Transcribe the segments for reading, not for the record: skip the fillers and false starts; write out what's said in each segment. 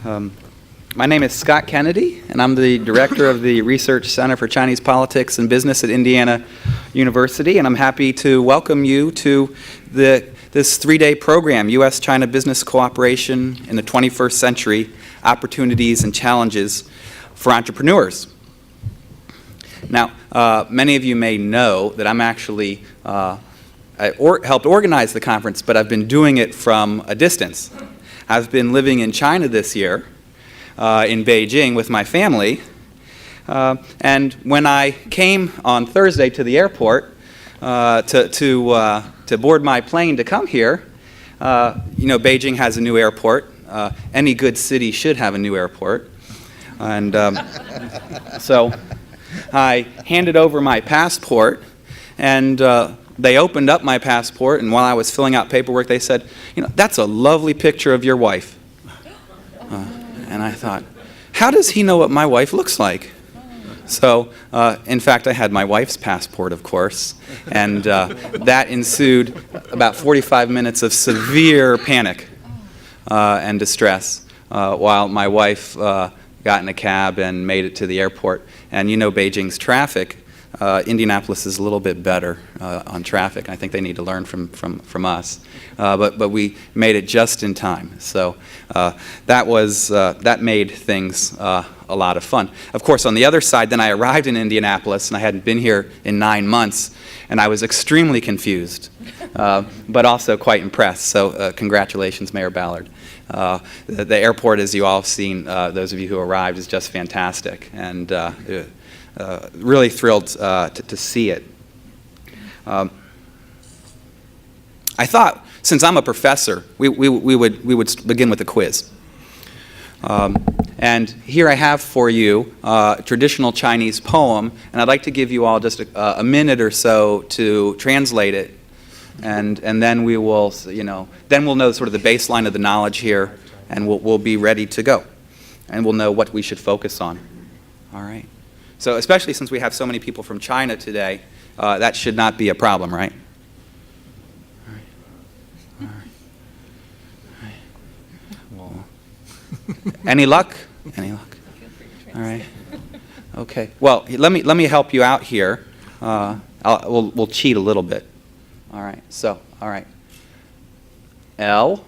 My name is Scott Kennedy, and I'm the director of the Research Center for Chinese Politics and Business at Indiana University, and I'm happy to welcome you to this three-day program, U.S.-China Business Cooperation in the 21st Century, Opportunities and Challenges for Entrepreneurs. Now, many of you may know that I'm actually, helped organize the conference, but I've been doing it from a distance. I've been living in China this year, in Beijing with my family, and when I came on Thursday to the airport to board my plane to come here, Beijing has a new airport. Any good city should have a new airport, and so I handed over my passport, and they opened up my passport, and while I was filling out paperwork, they said, "That's a lovely picture of your wife." And I thought, how does he know what my wife looks like? So, in fact, I had my wife's passport, of course, and that ensued about 45 minutes of severe panic and distress while my wife got in a cab and made it to the airport. And Beijing's traffic, Indianapolis is a little bit better on traffic. I think they need to learn from us. But we made it just in time. So that made things a lot of fun. Of course, on the other side, then I arrived in Indianapolis, and I hadn't been here in 9 months, and I was extremely confused, but also quite impressed. So congratulations, Mayor Ballard. The airport, as you all have seen, those of you who arrived, is just fantastic, and really thrilled to see it. I thought, since I'm a professor, we would begin with a quiz. And here I have for you a traditional Chinese poem, and I'd like to give you all just a minute or so to translate it, and then we will, then we'll know sort of the baseline of the knowledge here, and we'll be ready to go, and we'll know what we should focus on. All right. So especially since we have so many people from China today, that should not be a problem, right? All right. Well, any luck? Any luck? All right. Okay. Well, let me help you out here. We'll cheat a little bit. All right. So, all right. L-I-T-T-L-E.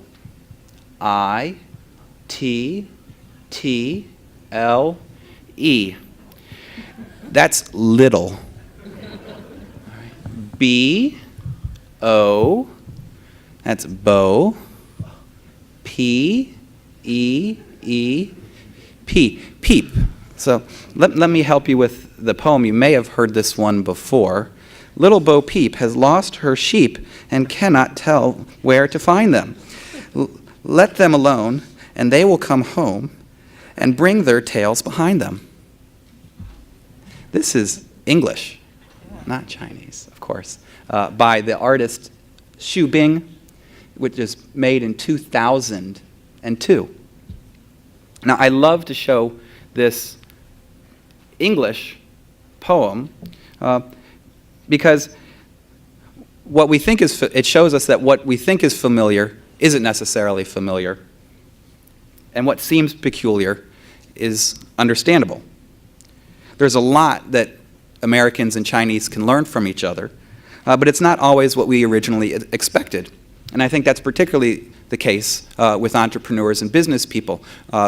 That's little. B-O, that's bow. P-E-E, peep. So let me help you with the poem. You may have heard this one before. Little Bo Peep has lost her sheep and cannot tell where to find them. Let them alone, and they will come home and bring their tails behind them. This is English, not Chinese, of course, by the artist Xu Bing, which is made in 2002. Now, I love to show this English poem because what we think is, it shows us that what we think is familiar isn't necessarily familiar, and what seems peculiar is understandable. There's a lot that Americans and Chinese can learn from each other, but it's not always what we originally expected. And I think that's particularly the case with entrepreneurs and business people.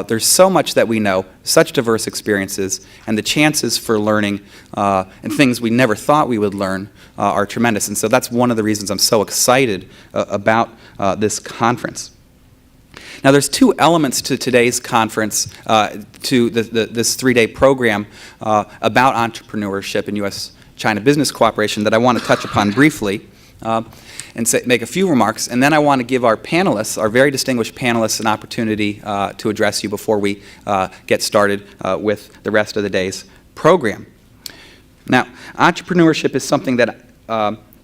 There's so much that we know, such diverse experiences, and the chances for learning and things we never thought we would learn are tremendous. And so that's one of the reasons I'm so excited about this conference. Now, there's two elements to today's conference, to this three-day program about entrepreneurship and U.S.-China business cooperation that I want to touch upon briefly and make a few remarks. And then I want to give our panelists, our very distinguished panelists, an opportunity to address you before we get started with the rest of the day's program. Now, entrepreneurship is something that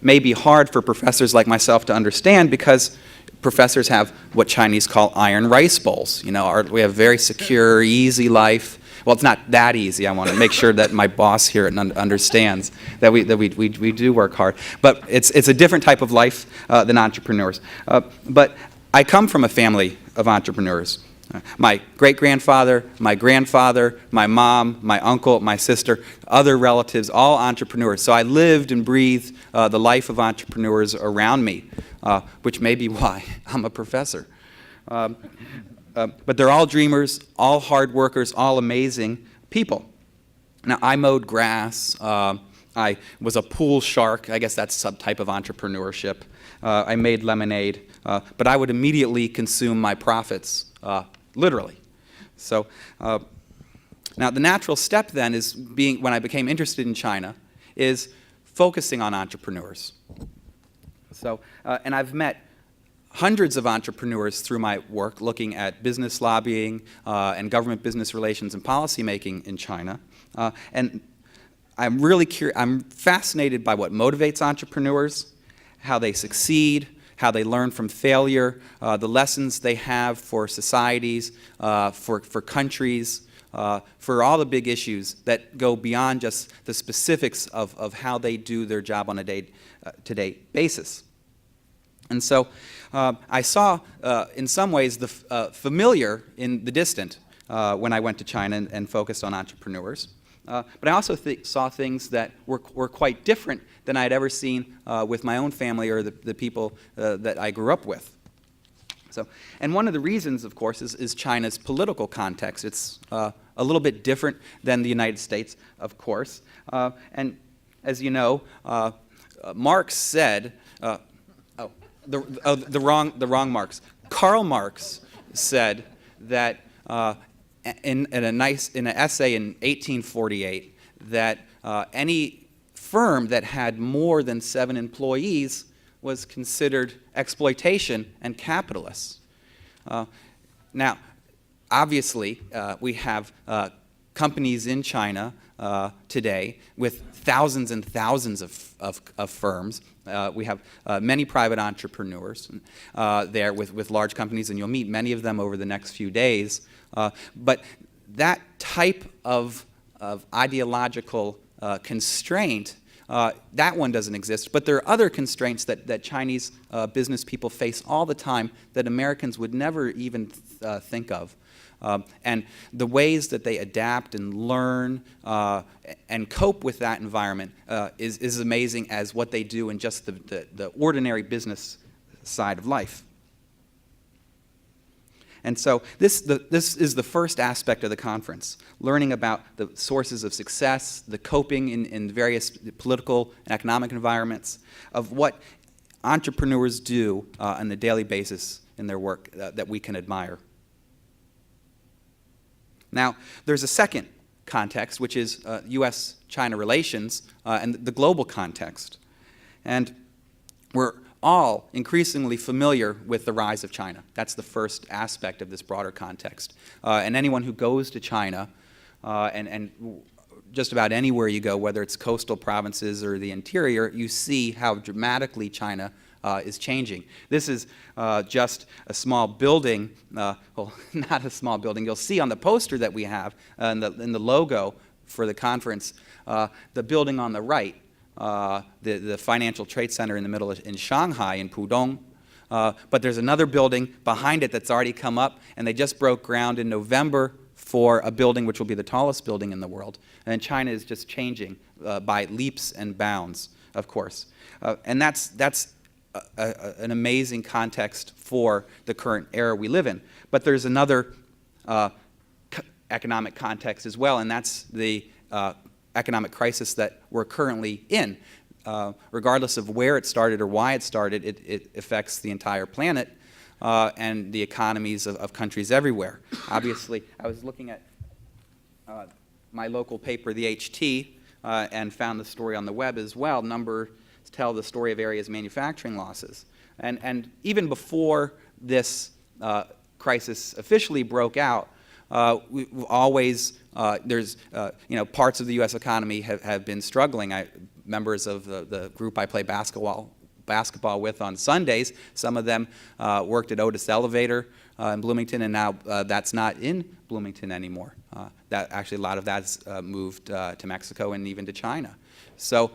may be hard for professors like myself to understand because professors have what Chinese call iron rice bowls. We have a very secure, easy life. Well, it's not that easy. I want to make sure that my boss here understands that we do work hard. But it's a different type of life than entrepreneurs. But I come from a family of entrepreneurs. My great-grandfather, my grandfather, my mom, my uncle, my sister, other relatives, all entrepreneurs. So I lived and breathed the life of entrepreneurs around me, which may be why I'm a professor. But they're all dreamers, all hard workers, all amazing people. Now, I mowed grass. I was a pool shark. I guess that's some type of entrepreneurship. I made lemonade. But I would immediately consume my profits, literally. So now the natural step then is when I became interested in China, is focusing on entrepreneurs. So, and I've met hundreds of entrepreneurs through my work looking at business lobbying and government business relations and policy making in China. And I'm really I'm fascinated by what motivates entrepreneurs, how they succeed, how they learn from failure, the lessons they have for societies, for countries, for all the big issues that go beyond just the specifics of how they do their job on a day-to-day basis. And so I saw, in some ways, the familiar in the distant when I went to China and focused on entrepreneurs. But I also saw things that were quite different than I had ever seen with my own family or the people that I grew up with. So, and one of the reasons, of course, is China's political context. It's a little bit different than the United States, of course. And as you know, Marx said, the wrong Marx. Karl Marx said that in an essay in 1848 that any firm that had more than 7 employees was considered exploitation and capitalists. Now, obviously, we have companies in China today with thousands and thousands of firms. We have many private entrepreneurs there with large companies, and you'll meet many of them over the next few days. But that type of ideological constraint, that one doesn't exist. But there are other constraints that Chinese business people face all the time that Americans would never even think of. And the ways that they adapt and learn and cope with that environment is amazing as what they do in just the ordinary business side of life. And so this is the first aspect of the conference, learning about the sources of success, the coping in various political and economic environments, of what entrepreneurs do on a daily basis in their work that we can admire. Now, there's a second context, which is U.S.-China relations and the global context. And we're all increasingly familiar with the rise of China. That's the first aspect of this broader context. And anyone who goes to China, and just about anywhere you go, whether it's coastal provinces or the interior, you see how dramatically China is changing. This is just a small building, well, not a small building. You'll see on the poster that we have in the logo for the conference, the building on the right, the Financial Trade Center in the middle in Shanghai, in Pudong. But there's another building behind it that's already come up, and they just broke ground in November for a building which will be the tallest building in the world. And China is just changing by leaps and bounds, of course. And that's an amazing context for the current era we live in. But there's another economic context as well, and that's the economic crisis that we're currently in. Regardless of where it started or why it started, it affects the entire planet and the economies of countries everywhere. Obviously, I was looking at my local paper, the HT, and found the story on the web as well. Numbers tell the story of areas manufacturing losses. And even before this crisis officially broke out, we've always, there's, parts of the U.S. economy have been struggling. Members of the group I play basketball with on Sundays, some of them worked at Otis Elevator in Bloomington, and now that's not in Bloomington anymore. That actually, a lot of that's moved to Mexico and even to China. So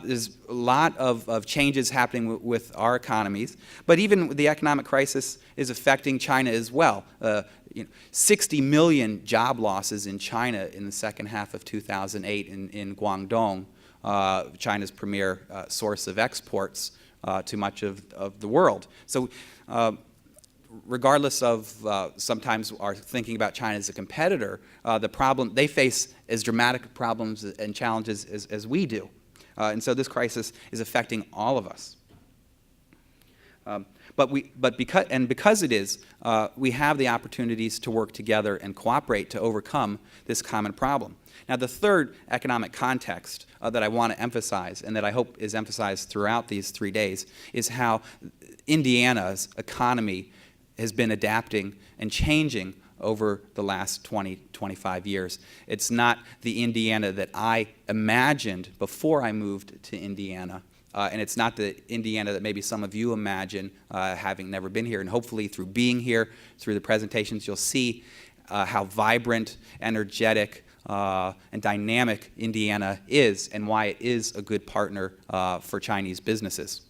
there's a lot of changes happening with our economies. But even the economic crisis is affecting China as well. 60 million job losses in China in the second half of 2008 in Guangdong, China's premier source of exports to much of the world. So regardless of sometimes our thinking about China as a competitor, the problem they face as dramatic problems and challenges as we do. And so this crisis is affecting all of us. Because it is, we have the opportunities to work together and cooperate to overcome this common problem. Now, the third economic context that I want to emphasize, and that I hope is emphasized throughout these 3 days, is how Indiana's economy has been adapting and changing over the last 20, 25 years. It's not the Indiana that I imagined before I moved to Indiana. And it's not the Indiana that maybe some of you imagine, having never been here. And hopefully through being here, through the presentations, you'll see how vibrant, energetic, and dynamic Indiana is, and why it is a good partner for Chinese businesses.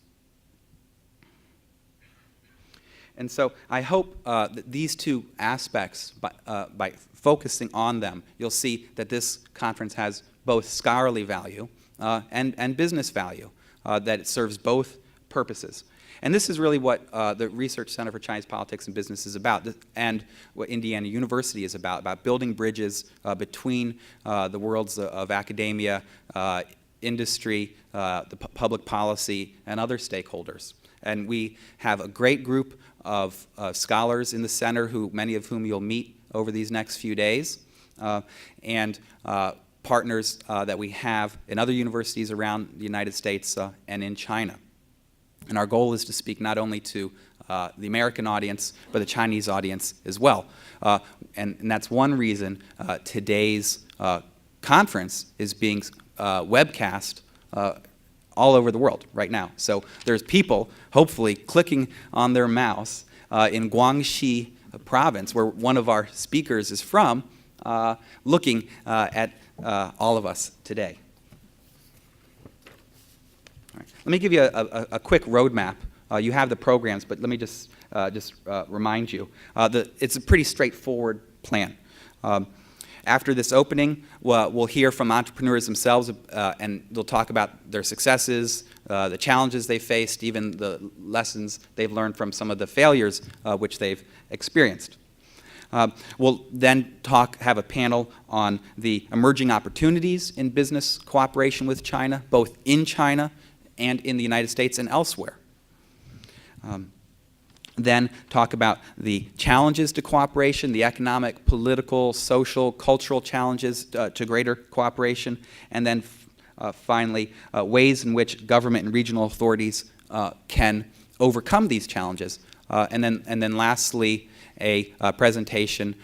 And so I hope that these two aspects, by focusing on them, you'll see that this conference has both scholarly value and business value, that it serves both purposes. And this is really what the Research Center for Chinese Politics and Business is about, and what Indiana University is about building bridges between the worlds of academia, industry, the public policy, and other stakeholders. And we have a great group of scholars in the center, many of whom you'll meet over these next few days, and partners that we have in other universities around the United States and in China. And our goal is to speak not only to the American audience, but the Chinese audience as well. And that's one reason today's conference is being webcast all over the world right now. So there's people, hopefully, clicking on their mouse in Guangxi province, where one of our speakers is from, looking at all of us today. All right. Let me give you a quick roadmap. You have the programs, but let me just remind you. It's a pretty straightforward plan. After this opening, we'll hear from entrepreneurs themselves, and they'll talk about their successes, the challenges they faced, even the lessons they've learned from some of the failures which they've experienced. We'll then have a panel on the emerging opportunities in business cooperation with China, both in China and in the United States and elsewhere. Then talk about the challenges to cooperation, the economic, political, social, cultural challenges to greater cooperation, and then finally ways in which government and regional authorities can overcome these challenges. And then lastly, a presentation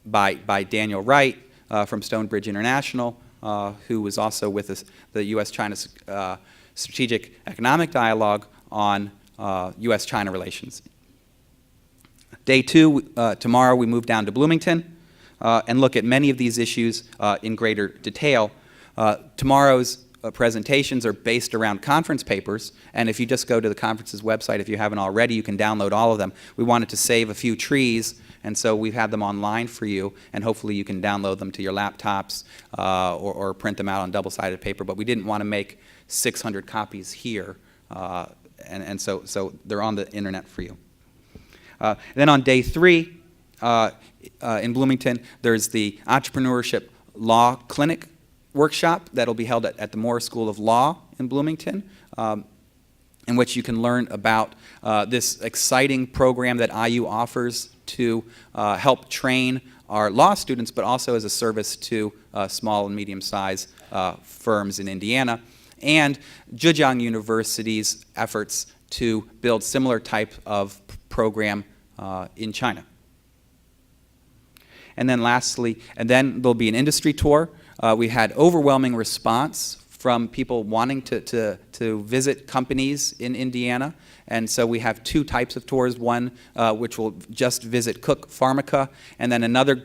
by Daniel Wright from Stonebridge International, who was also with us, the U.S.-China Strategic Economic Dialogue on U.S.-China relations. Day 2, tomorrow we move down to Bloomington and look at many of these issues in greater detail. Tomorrow's presentations are based around conference papers, and if you just go to the conference's website, if you haven't already, you can download all of them. We wanted to save a few trees, and so we've had them online for you, and hopefully you can download them to your laptops or print them out on double-sided paper, but we didn't want to make 600 copies here. And so they're on the internet for you. Then on day 3 in Bloomington, there's the Entrepreneurship Law Clinic workshop that'll be held at the Moore School of Law in Bloomington, in which you can learn about this exciting program that IU offers to help train our law students, but also as a service to small and medium-sized firms in Indiana, and Zhejiang University's efforts to build similar type of program in China. And then lastly, there'll be an industry tour. We had overwhelming response from people wanting to visit companies in Indiana. And so we have 2 types of tours, one which will just visit Cook Pharmica, and then another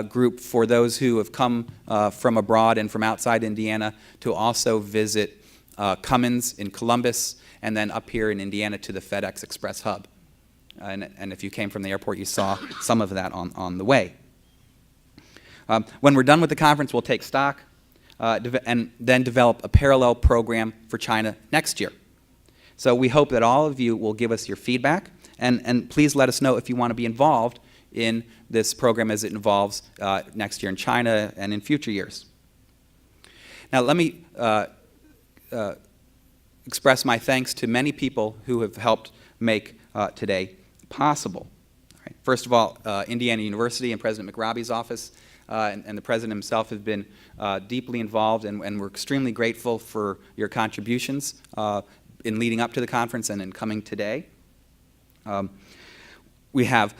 group for those who have come from abroad and from outside Indiana to also visit Cummins in Columbus, and then up here in Indiana to the FedEx Express Hub. And if you came from the airport, you saw some of that on the way. When we're done with the conference, we'll take stock and then develop a parallel program for China next year. So we hope that all of you will give us your feedback, and please let us know if you want to be involved in this program as it involves next year in China and in future years. Now let me express my thanks to many people who have helped make today possible. All right. First of all, Indiana University and President McRobbie's office and the President himself have been deeply involved, and we're extremely grateful for your contributions in leading up to the conference and in coming today. We have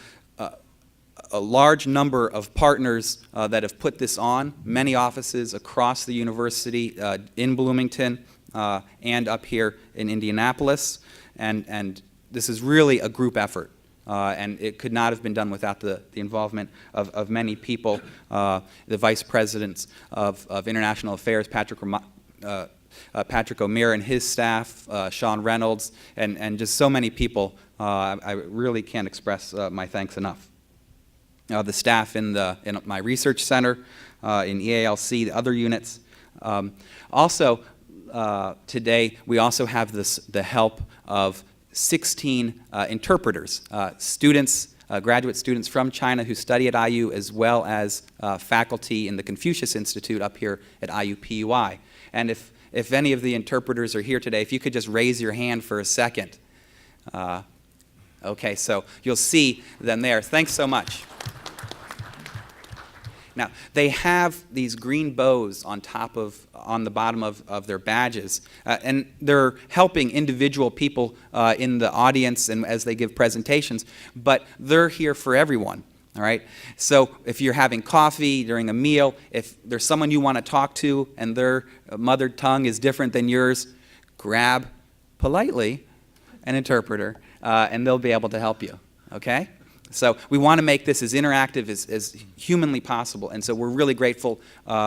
a large number of partners that have put this on, many offices across the university in Bloomington and up here in Indianapolis, and this is really a group effort. And it could not have been done without the involvement of many people, the Vice Presidents of International Affairs, Patrick O'Meara and his staff, Sean Reynolds, and just so many people. I really can't express my thanks enough. The staff in my research center, in EALC, the other units. Also, today we also have the help of 16 interpreters, students, graduate students from China who study at IU, as well as faculty in the Confucius Institute up here at IUPUI. And if any of the interpreters are here today, if you could just raise your hand for a second. Okay, so you'll see them there. Thanks so much. Now, they have these green bows on the bottom of their badges, and they're helping individual people in the audience and as they give presentations, but they're here for everyone, all right? So if you're having coffee during a meal, if there's someone you want to talk to and their mother tongue is different than yours, grab politely an interpreter, and they'll be able to help you, okay? So we want to make this as interactive as humanly possible, and so we're really grateful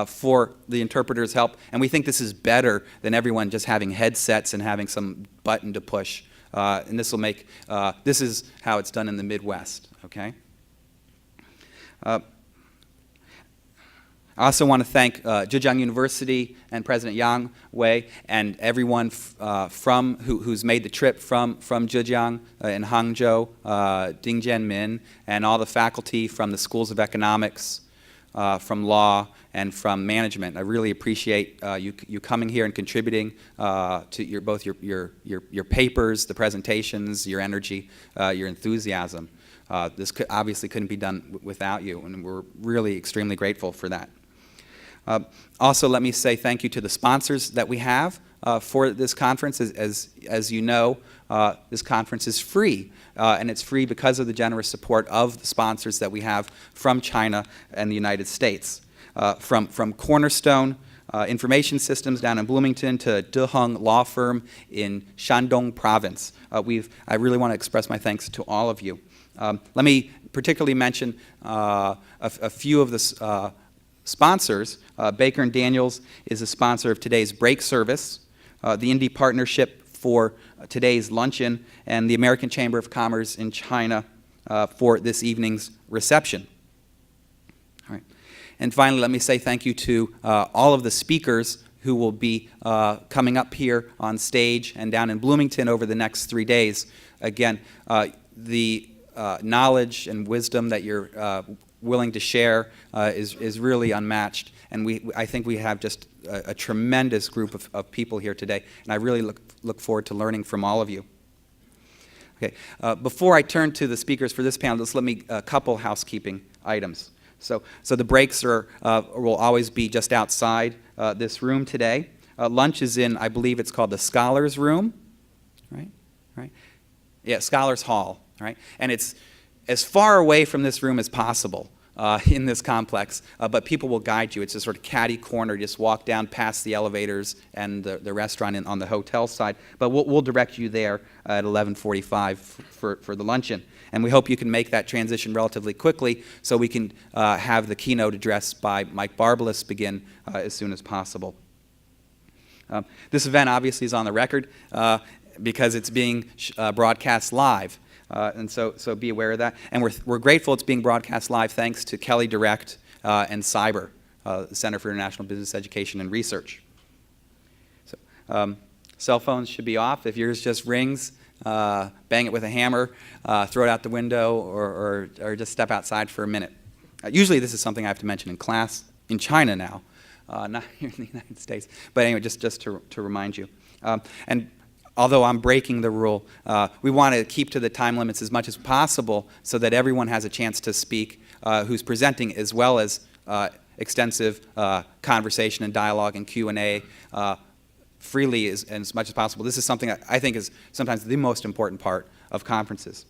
for the interpreter's help, and we think this is better than everyone just having headsets and having some button to push, and this will make, this is how it's done in the Midwest, okay? I also want to thank Zhejiang University and President Yang Wei and everyone who's made the trip from Zhejiang in Hangzhou, Ding Jianmin, and all the faculty from the schools of economics, from law, and from management. I really appreciate you coming here and contributing to both your papers, the presentations, your energy, your enthusiasm. This obviously couldn't be done without you, and we're really extremely grateful for that. Also, let me say thank you to the sponsors that we have for this conference. As you know, this conference is free, and it's free because of the generous support of the sponsors that we have from China and the United States. From Cornerstone Information Systems down in Bloomington to Deheng Law Firm in Shandong Province. I really want to express my thanks to all of you. Let me particularly mention a few of the sponsors. Baker & Daniels is a sponsor of today's break service, the Indy Partnership for today's luncheon, and the American Chamber of Commerce in China for this evening's reception. All right. And finally, let me say thank you to all of the speakers who will be coming up here on stage and down in Bloomington over the next 3 days. Again, the knowledge and wisdom that you're willing to share is really unmatched, and I think we have just a tremendous group of people here today, and I really look forward to learning from all of you. Okay, before I turn to the speakers for this panel, just let me a couple housekeeping items. So the breaks will always be just outside this room today. Lunch is in, I believe it's called the Scholars Room, right? Yeah, Scholars Hall, right? And it's as far away from this room as possible in this complex, but people will guide you. It's a sort of catty corner. Just walk down past the elevators and the restaurant on the hotel side. But we'll direct you there at 11:45 for the luncheon. And we hope you can make that transition relatively quickly so we can have the keynote address by Mike Barbalis begin as soon as possible. This event obviously is on the record because it's being broadcast live. And so be aware of that. And we're grateful it's being broadcast live thanks to Kelley Direct and Cyber, the Center for International Business Education and Research. So, cell phones should be off. If yours just rings, bang it with a hammer, throw it out the window, or just step outside for a minute. Usually this is something I have to mention in class in China now, not here in the United States. But anyway, just to remind you. And although I'm breaking the rule, we want to keep to the time limits as much as possible so that everyone has a chance to speak who's presenting, as well as extensive conversation and dialogue and Q&A freely as much as possible. This is something I think is sometimes the most important part of conferences.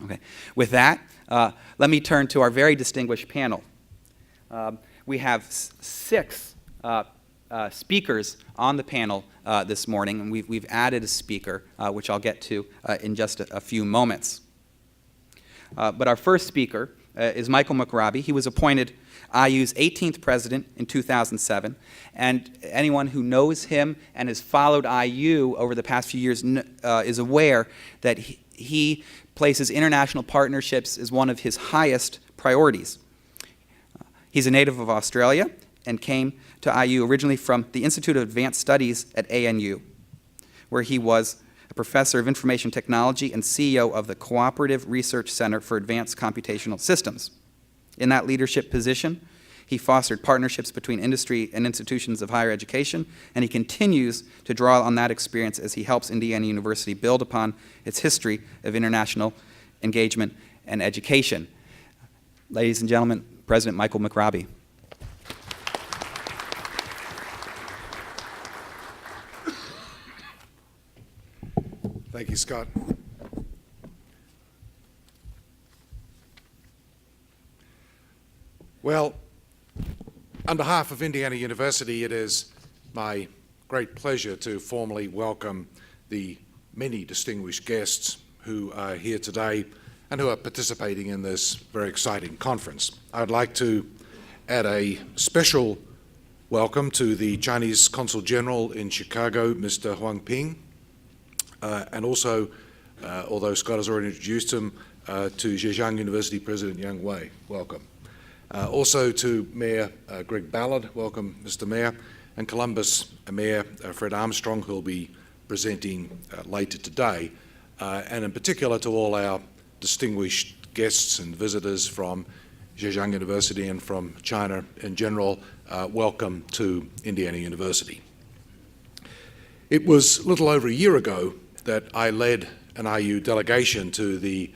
Okay. With that, let me turn to our very distinguished panel. We have 6 speakers on the panel this morning, and we've added a speaker, which I'll get to in just a few moments. But our first speaker is Michael McRobbie. He was appointed IU's 18th president in 2007, and anyone who knows him and has followed IU over the past few years is aware that he places international partnerships as one of his highest priorities. He's a native of Australia and came to IU originally from the Institute of Advanced Studies at ANU, where he was a professor of information technology and CEO of the Cooperative Research Center for Advanced Computational Systems. In that leadership position, he fostered partnerships between industry and institutions of higher education, and he continues to draw on that experience as he helps Indiana University build upon its history of international engagement and education. Ladies and gentlemen, President Michael McRobbie. Thank you, Scott. Well, on behalf of Indiana University, it is my great pleasure to formally welcome the many distinguished guests who are here today and who are participating in this very exciting conference. I'd like to add a special welcome to the Chinese Consul General in Chicago, Mr. Huang Ping, and also, although Scott has already introduced him, to Zhejiang University President Yang Wei. Welcome. Also to Mayor Greg Ballard. Welcome, Mr. Mayor. And Columbus Mayor Fred Armstrong, who will be presenting later today. And in particular to all our distinguished guests and visitors from Zhejiang University and from China in general, welcome to Indiana University. It was a little over a year ago that I led an IU delegation to the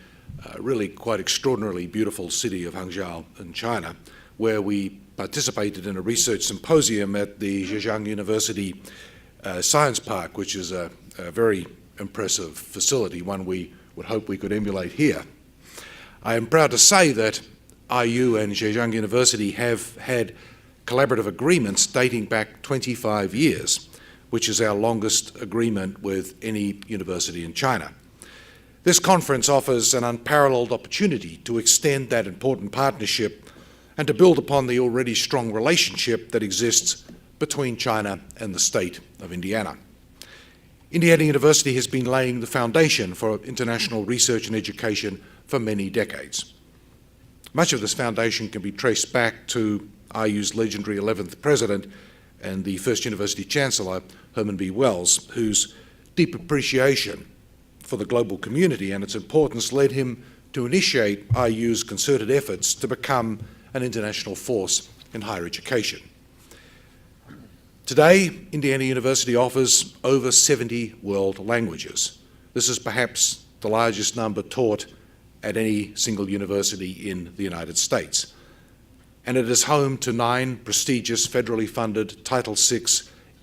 really quite extraordinarily beautiful city of Hangzhou in China, where we participated in a research symposium at the Zhejiang University Science Park, which is a very impressive facility, one we would hope we could emulate here. I am proud to say that IU and Zhejiang University have had collaborative agreements dating back 25 years, which is our longest agreement with any university in China. This conference offers an unparalleled opportunity to extend that important partnership and to build upon the already strong relationship that exists between China and the state of Indiana. Indiana University has been laying the foundation for international research and education for many decades. Much of this foundation can be traced back to IU's legendary 11th president and the first university chancellor, Herman B. Wells, whose deep appreciation for the global community and its importance led him to initiate IU's concerted efforts to become an international force in higher education. Today, Indiana University offers over 70 world languages. This is perhaps the largest number taught at any single university in the United States. And it is home to 9 prestigious federally funded Title VI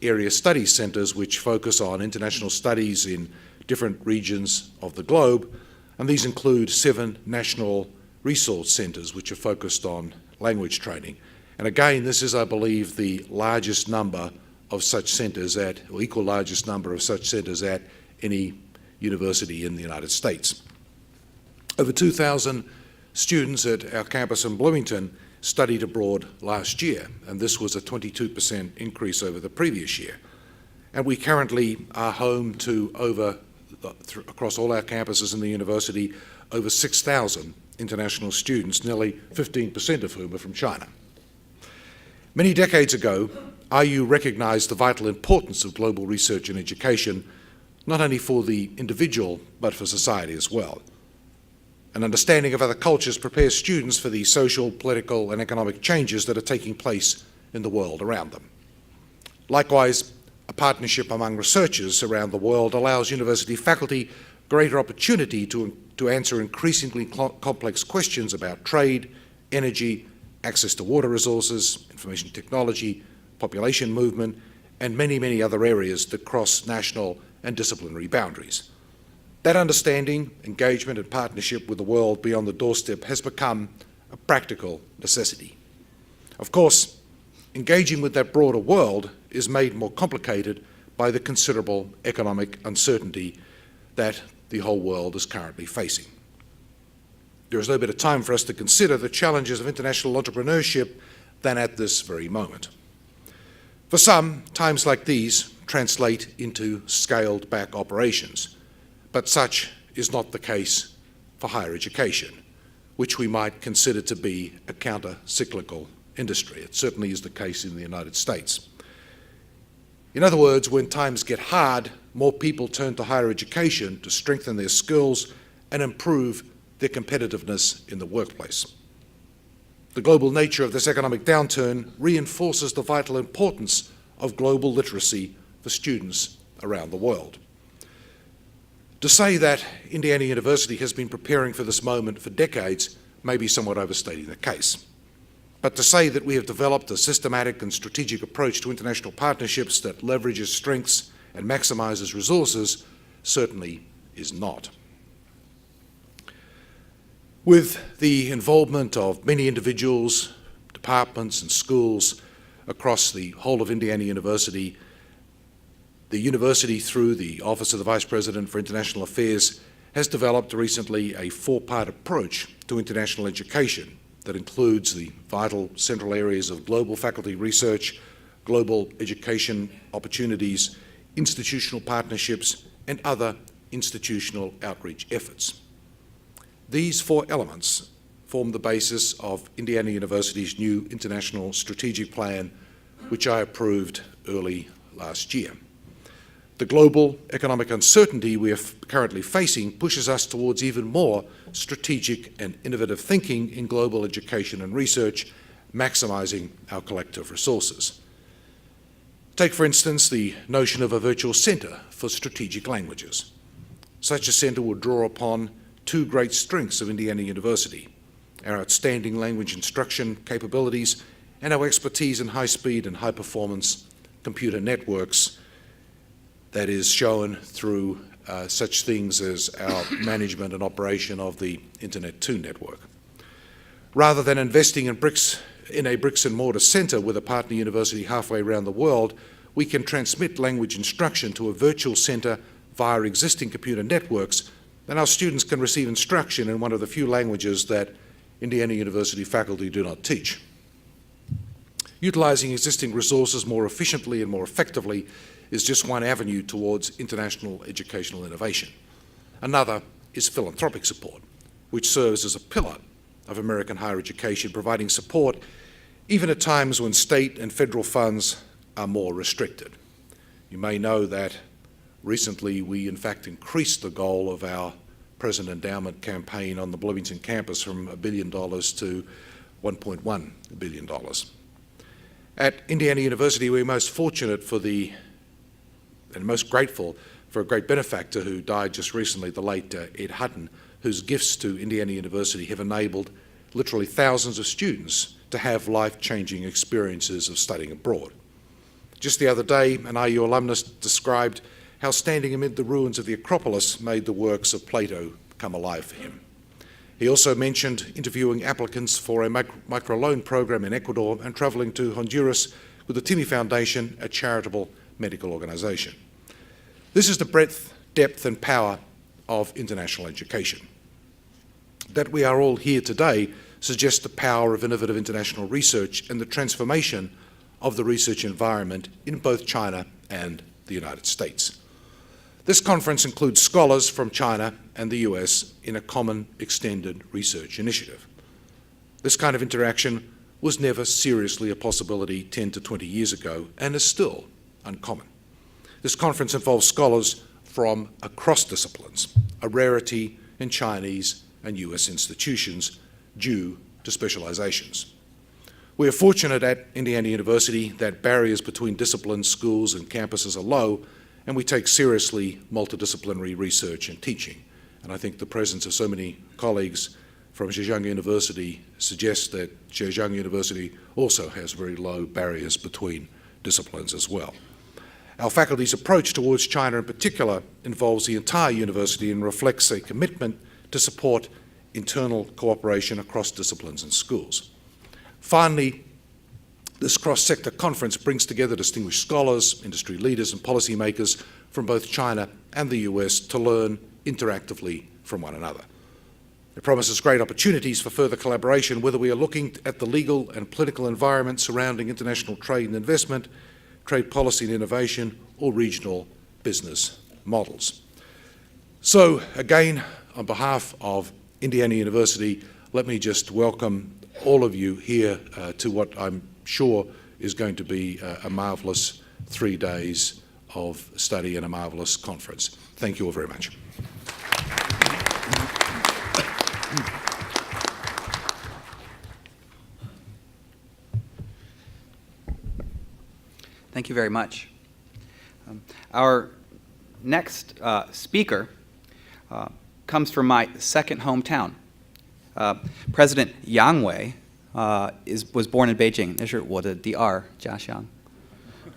area study centers which focus on international studies in different regions of the globe, and these include 7 national resource centers which are focused on language training. And again, this is, I believe, the largest number of such centers at, or equal largest number of such centers at any university in the United States. Over 2,000 students at our campus in Bloomington studied abroad last year, and this was a 22% increase over the previous year. And we currently are home to across all our campuses in the university, over 6,000 international students, nearly 15% of whom are from China. Many decades ago, IU recognized the vital importance of global research and education, not only for the individual, but for society as well. An understanding of other cultures prepares students for the social, political, and economic changes that are taking place in the world around them. Likewise, a partnership among researchers around the world allows university faculty greater opportunity to answer increasingly complex questions about trade, energy, access to water resources, information technology, population movement, and many, many other areas that cross national and disciplinary boundaries. That understanding, engagement, and partnership with the world beyond the doorstep has become a practical necessity. Of course, engaging with that broader world is made more complicated by the considerable economic uncertainty that the whole world is currently facing. There is no better time for us to consider the challenges of international entrepreneurship than at this very moment. For some, times like these translate into scaled-back operations, but such is not the case for higher education, which we might consider to be a counter-cyclical industry. It certainly is the case in the United States. In other words, when times get hard, more people turn to higher education to strengthen their skills and improve their competitiveness in the workplace. The global nature of this economic downturn reinforces the vital importance of global literacy for students around the world. To say that Indiana University has been preparing for this moment for decades may be somewhat overstating the case. But to say that we have developed a systematic and strategic approach to international partnerships that leverages strengths and maximizes resources certainly is not. With the involvement of many individuals, departments, and schools across the whole of Indiana University, the university, through the Office of the Vice President for International Affairs, has developed recently a four-part approach to international education that includes the vital central areas of global faculty research, global education opportunities, institutional partnerships, and other institutional outreach efforts. These four elements form the basis of Indiana University's new International Strategic Plan, which I approved early last year. The global economic uncertainty we are currently facing pushes us towards even more strategic and innovative thinking in global education and research, maximizing our collective resources. Take, for instance, the notion of a virtual center for strategic languages. Such a center would draw upon two great strengths of Indiana University: our outstanding language instruction capabilities and our expertise in high-speed and high-performance computer networks, that is shown through such things as our management and operation of the Internet 2 network. Rather than investing in a bricks and mortar center with a partner university halfway around the world, we can transmit language instruction to a virtual center via existing computer networks, and our students can receive instruction in one of the few languages that Indiana University faculty do not teach. Utilizing existing resources more efficiently and more effectively is just one avenue towards international educational innovation. Another is philanthropic support, which serves as a pillar of American higher education, providing support even at times when state and federal funds are more restricted. You may know that recently we in fact increased the goal of our Present Endowment campaign on the Bloomington campus from $1 billion to $1.1 billion. At Indiana University, we're most fortunate and most grateful for a great benefactor who died just recently, the late Ed Hutton, whose gifts to Indiana University have enabled literally thousands of students to have life-changing experiences of studying abroad. Just the other day, an IU alumnus described how standing amid the ruins of the Acropolis made the works of Plato come alive for him. He also mentioned interviewing applicants for a microloan program in Ecuador and traveling to Honduras with the Timmy Foundation, a charitable medical organization. This is the breadth, depth, and power of international education. that we are all here today suggests the power of innovative international research and the transformation of the research environment in both China and the United States. This conference includes scholars from China and the US in a common extended research initiative. This kind of interaction was never seriously a possibility 10 to 20 years ago and is still uncommon. This conference involves scholars from across disciplines, a rarity in Chinese and US institutions due to specializations. We are fortunate at Indiana University that barriers between disciplines, schools, and campuses are low, and we take seriously multidisciplinary research and teaching. And I think the presence of so many colleagues from Zhejiang University suggests that Zhejiang University also has very low barriers between disciplines as well. Our faculty's approach towards China in particular involves the entire university and reflects a commitment to support internal cooperation across disciplines and schools. Finally, this cross-sector conference brings together distinguished scholars, industry leaders, and policymakers from both China and the US to learn interactively from one another. It promises great opportunities for further collaboration, whether we are looking at the legal and political environment surrounding international trade and investment, trade policy and innovation, or regional business models. So, again, on behalf of Indiana University, let me just welcome all of you here to what I'm sure is going to be a marvelous 3 days of study and a marvelous conference. Thank you all very much. Thank you very much. Our next speaker comes from my second hometown. President Yang Wei was born in Beijing. 那是我的第二家乡,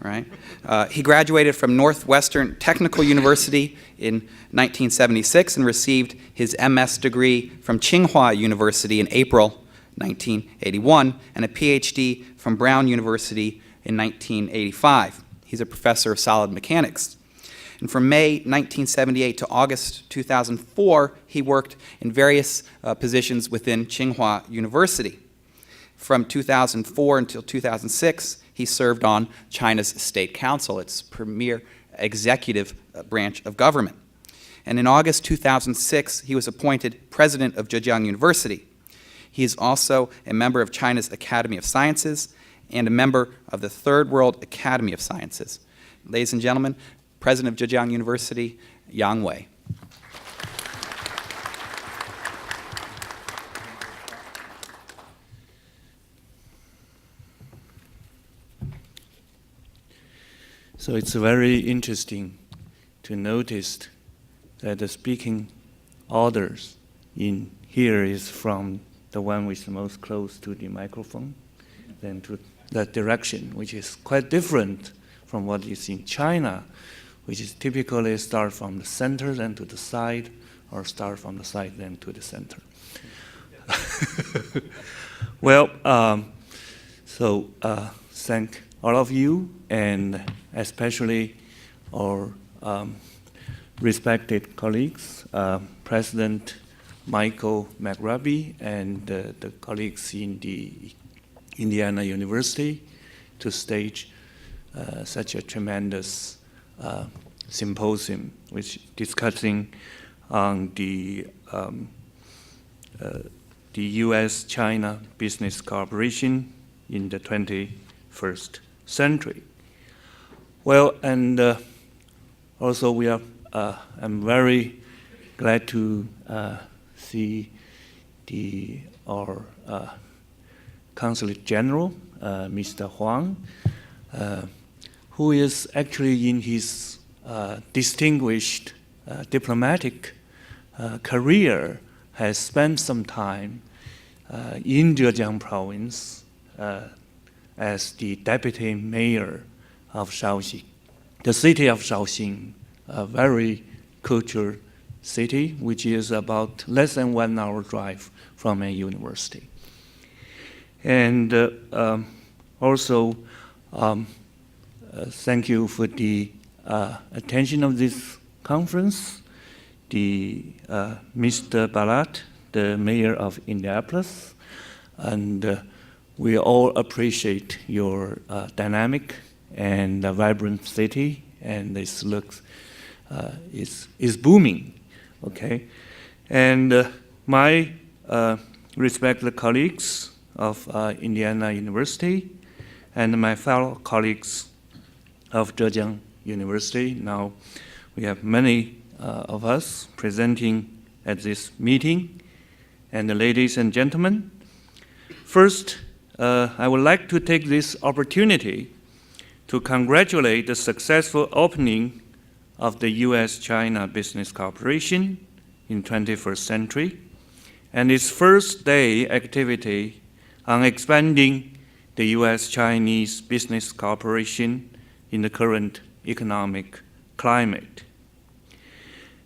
right? He graduated from Northwestern Technical University in 1976 and received his MS degree from Tsinghua University in April 1981 and a PhD from Brown University in 1985. He's a professor of solid mechanics. And from May 1978 to August 2004, he worked in various positions within Tsinghua University. From 2004 until 2006, he served on China's State Council, its premier executive branch of government. And in August 2006, he was appointed president of Zhejiang University. He is also a member of China's Academy of Sciences and a member of the Third World Academy of Sciences. Ladies and gentlemen, President of Zhejiang University, Yang Wei. So it's very interesting to notice that the speaking orders in here is from the one which is most close to the microphone, then to that direction, which is quite different from what is in China, which is typically start from the center, then to the side, or start from the side, then to the center. Well, thank all of you, and especially our respected colleagues, President Michael McRobbie, and the colleagues in the Indiana University to stage such a tremendous symposium, which discussing on the U.S.-China business cooperation in the 21st century. Well, and also we are. I'm very glad to see our Consul General, Mr. Huang, who is actually in his distinguished diplomatic career has spent some time in Zhejiang province as the deputy mayor of Shaoxing. The city of Shaoxing, a very cultural city, which is about less than 1 hour drive from a university. And also, thank you for the attention of this conference. Mr. Ballard, the mayor of Indianapolis, and we all appreciate your dynamic and vibrant city, and this looks is booming, okay? And my respected colleagues of Indiana University and my fellow colleagues of Zhejiang University. Now we have many of us presenting at this meeting. And ladies and gentlemen, first, I would like to take this opportunity to congratulate the successful opening of the U.S.-China Business Cooperation in 21st century and its first day activity on expanding the U.S.-Chinese business cooperation in the current economic climate.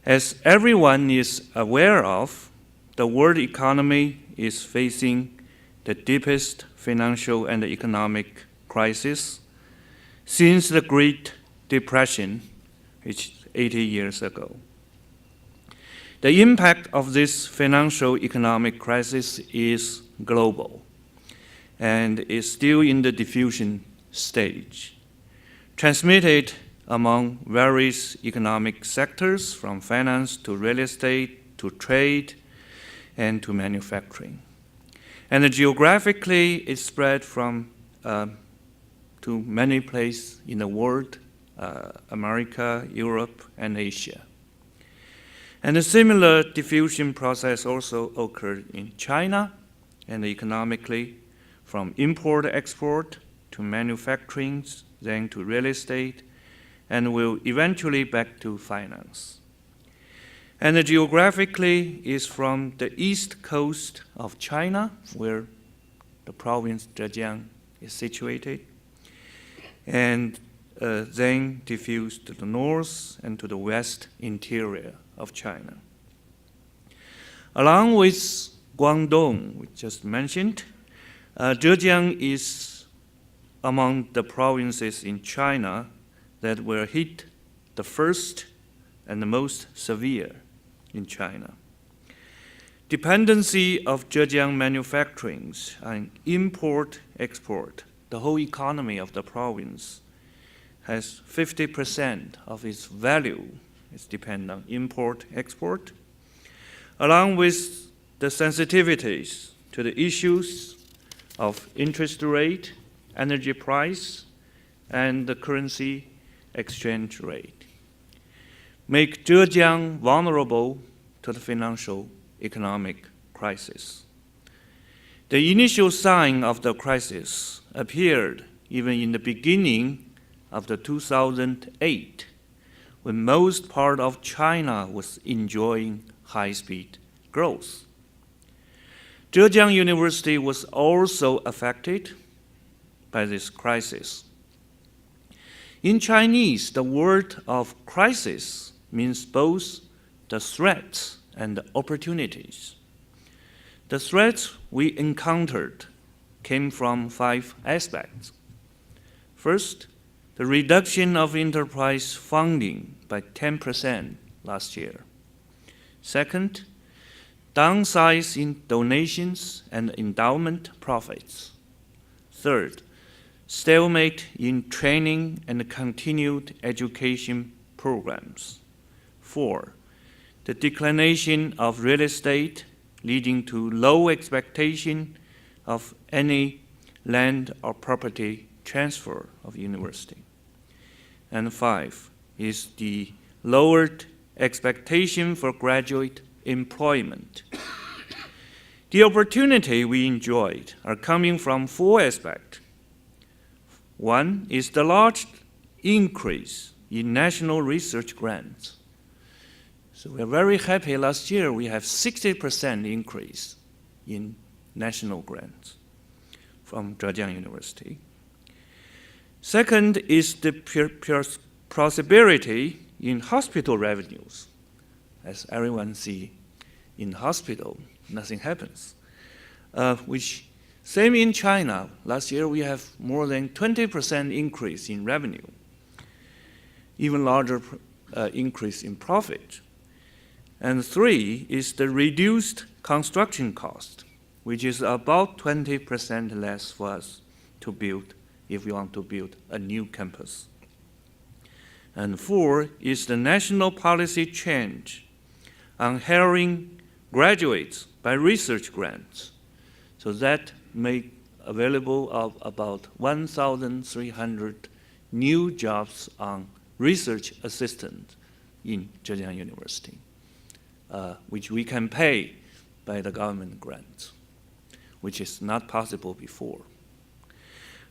As everyone is aware of, the world economy is facing the deepest financial and economic crisis since the Great Depression, which is 80 years ago. The impact of this financial economic crisis is global and is still in the diffusion stage, transmitted among various economic sectors from finance to real estate to trade and to manufacturing. And geographically, it spread from to many places in the world, America, Europe, and Asia. And a similar diffusion process also occurred in China, and economically, from import-export to manufacturing, then to real estate, and will eventually back to finance. And geographically is from the east coast of China, where the province Zhejiang is situated, and then diffused to the north and to the west interior of China. Along with Guangdong, we just mentioned, Zhejiang is among the provinces in China that were hit the first and the most severe in China. Dependency of Zhejiang manufacturing on import-export, the whole economy of the province has 50% of its value is dependent on import-export, along with the sensitivities to the issues of interest rate, energy price, and the currency exchange rate, make Zhejiang vulnerable to the financial economic crisis. The initial sign of the crisis appeared even in the beginning of the 2008, when most part of China was enjoying high-speed growth. Zhejiang University was also affected by this crisis. In Chinese, the word of crisis means both the threats and the opportunities. The threats we encountered came from 5 aspects. First, the reduction of enterprise funding by 10% last year. Second, downsize in donations and endowment profits. Third, stalemate in training and continued education programs. 4, the declination of real estate leading to low expectation of any land or property transfer of university. And 5 is the lowered expectation for graduate employment. The opportunity we enjoyed are coming from 4 aspects. One is the large increase in national research grants. So we're very happy last year we have 60% increase in national grants from Zhejiang University. Second is the prosperity in hospital revenues. As everyone sees, in hospital, nothing happens. Which, same in China. Last year we have more than 20% increase in revenue, even larger increase in profit. And 3 is the reduced construction cost, which is about 20% less for us to build if we want to build a new campus. And 4 is the national policy change on hiring graduates by research grants. So that make available of about 1,300 new jobs on research assistant in Zhejiang University, which we can pay by the government grants, which is not possible before.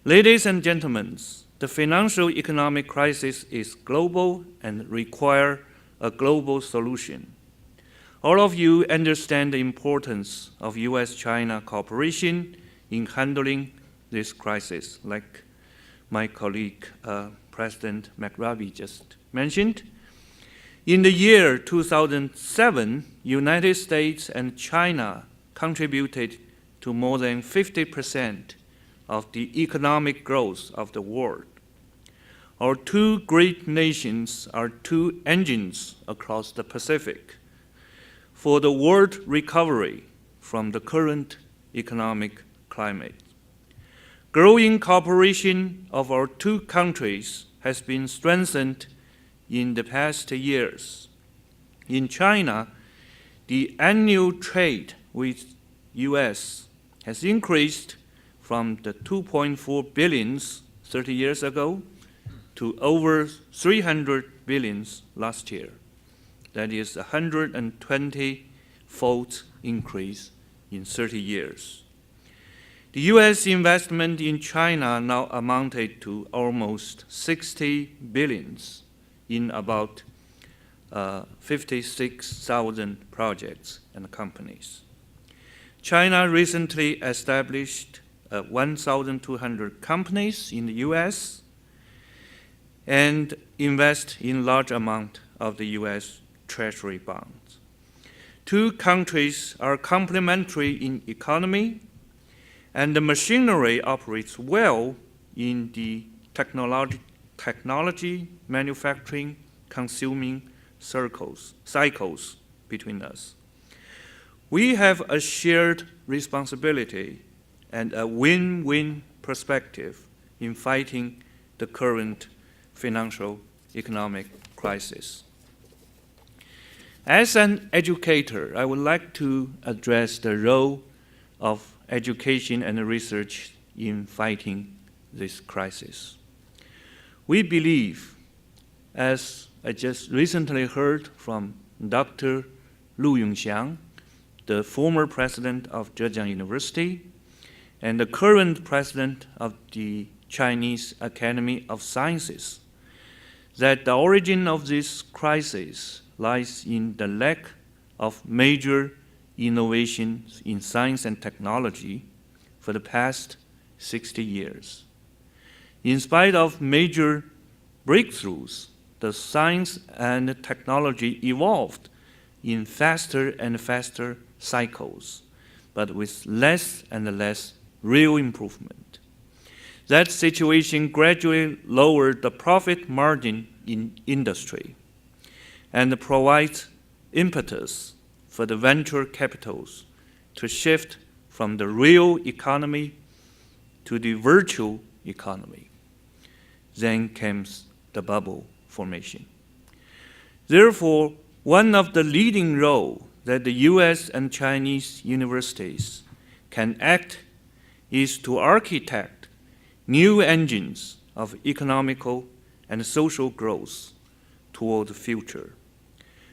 Ladies and gentlemen, the financial economic crisis is global and require a global solution. All of you understand the importance of US-China cooperation in handling this crisis, like my colleague, President McRobbie just mentioned. In the year 2007, United States and China contributed to more than 50% of the economic growth of the world. Our two great nations are two engines across the Pacific for the world recovery from the current economic climate. Growing cooperation of our two countries has been strengthened in the past years. In China, the annual trade with US has increased from the 2.4 billions 30 years ago to over 300 billions last year. That is a 120-fold increase in 30 years. The US investment in China now amounted to almost 60 billions in about 56,000 projects and companies. China recently established 1,200 companies in the US and invest in large amount of the US Treasury bonds. Two countries are complementary in economy, and the machinery operates well in the technology, manufacturing, consuming cycles between us. We have a shared responsibility and a win-win perspective in fighting the current financial economic crisis. As an educator, I would like to address the role of education and research in fighting this crisis. We believe, as I just recently heard from Dr. Lu Yongxiang, the former president of Zhejiang University and the current president of the Chinese Academy of Sciences, that the origin of this crisis lies in the lack of major innovations in science and technology for the past 60 years. In spite of major breakthroughs, the science and technology evolved in faster and faster cycles, but with less and less real improvement. That situation gradually lowered the profit margin in industry and provides impetus for the venture capitals to shift from the real economy to the virtual economy. Then comes the bubble formation. Therefore, one of the leading roles that the US and Chinese universities can act is to architect new engines of economical and social growth toward the future.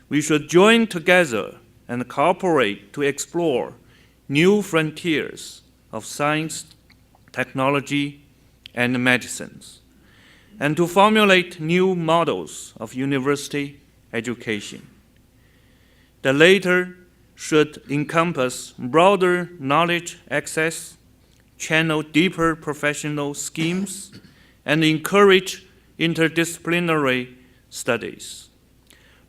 We should join together and cooperate to explore new frontiers of science, technology, and medicines, and to formulate new models of university education. The latter should encompass broader knowledge access, channel deeper professional schemes, and encourage interdisciplinary studies.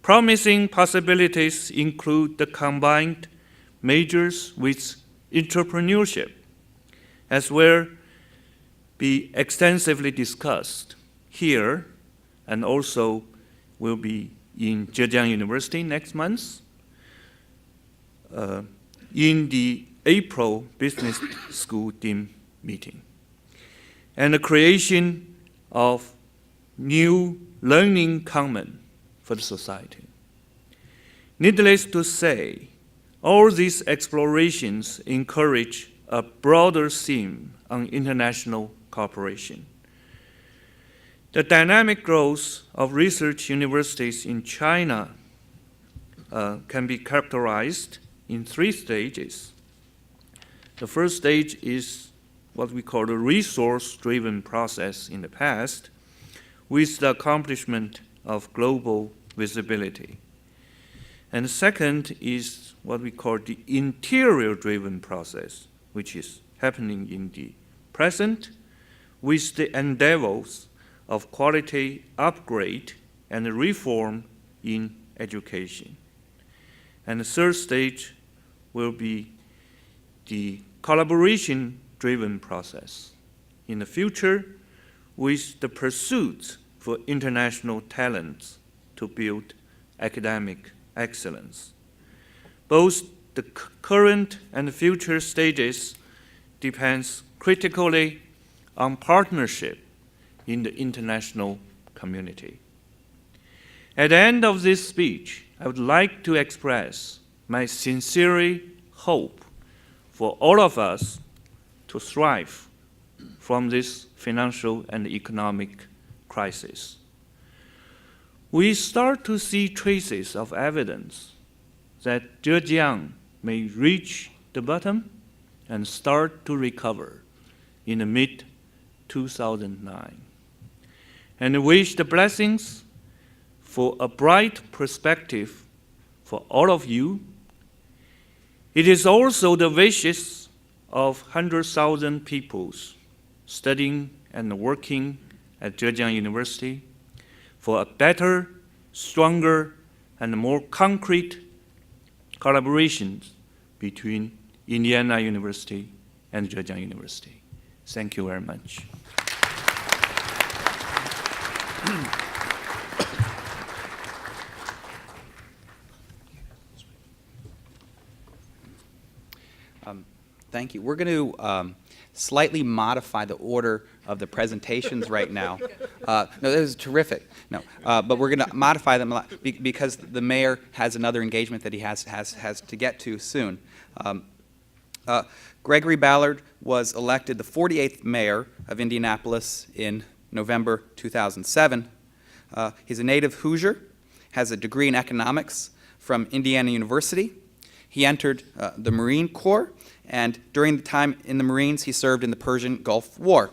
Promising possibilities include the combined majors with entrepreneurship, as will be extensively discussed here and also will be in Zhejiang University next month. in the April Business School Dean meeting, and the creation of new learning common for the society. Needless to say, all these explorations encourage a broader theme on international cooperation. The dynamic growth of research universities in China can be characterized in 3 stages. The first stage is what we call the resource-driven process in the past, with the accomplishment of global visibility. And the second is what we call the interior-driven process, which is happening in the present, with the endeavors of quality upgrade and reform in education. And the third stage will be the collaboration-driven process in the future, with the pursuit for international talents to build academic excellence. Both the current and future stages depends critically on partnership in the international community. At the end of this speech, I would like to express my sincere hope for all of us to thrive from this financial and economic crisis. We start to see traces of evidence that Zhejiang may reach the bottom and start to recover in the mid-2009. And I wish the blessings for a bright perspective for all of you. It is also the wishes of 100,000 people studying and working at Zhejiang University for a better, stronger, and more concrete collaboration between Indiana University and Zhejiang University. Thank you very much. Thank you. We're going to slightly modify the order of the presentations right now. No, that was terrific. No, but we're going to modify them a lot because the mayor has another engagement that he has to get to soon. Gregory Ballard was elected the 48th mayor of Indianapolis in November 2007. He's a native Hoosier, has a degree in economics from Indiana University. He entered the Marine Corps, and during the time in the Marines, he served in the Persian Gulf War.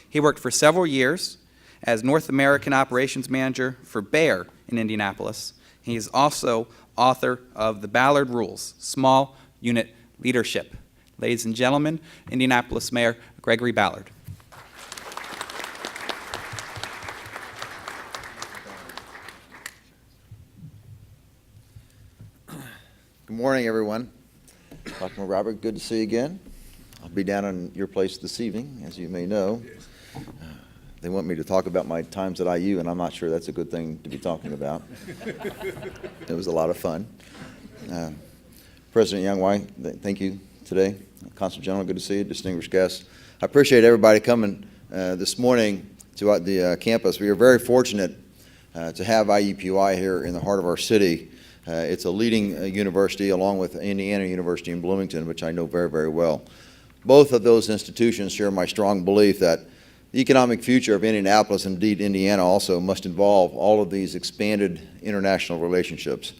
He worked for several years as North American Operations Manager for Bayer in Indianapolis. He is also author of The Ballard Rules, Small Unit Leadership. Ladies and gentlemen, Indianapolis Mayor Gregory Ballard. Good morning, everyone. Dr. McRobbie, good to see you again. I'll be down in your place this evening, as you may know. They want me to talk about my times at IU, and I'm not sure that's a good thing to be talking about. It was a lot of fun. President Yang Wai, thank you today. Consul General, good to see you. Distinguished guests. I appreciate everybody coming this morning to the campus. We are very fortunate to have IUPUI here in the heart of our city. It's a leading university along with Indiana University in Bloomington, which I know very, very well. Both of those institutions share my strong belief that the economic future of Indianapolis, and indeed Indiana also, must involve all of these expanded international relationships.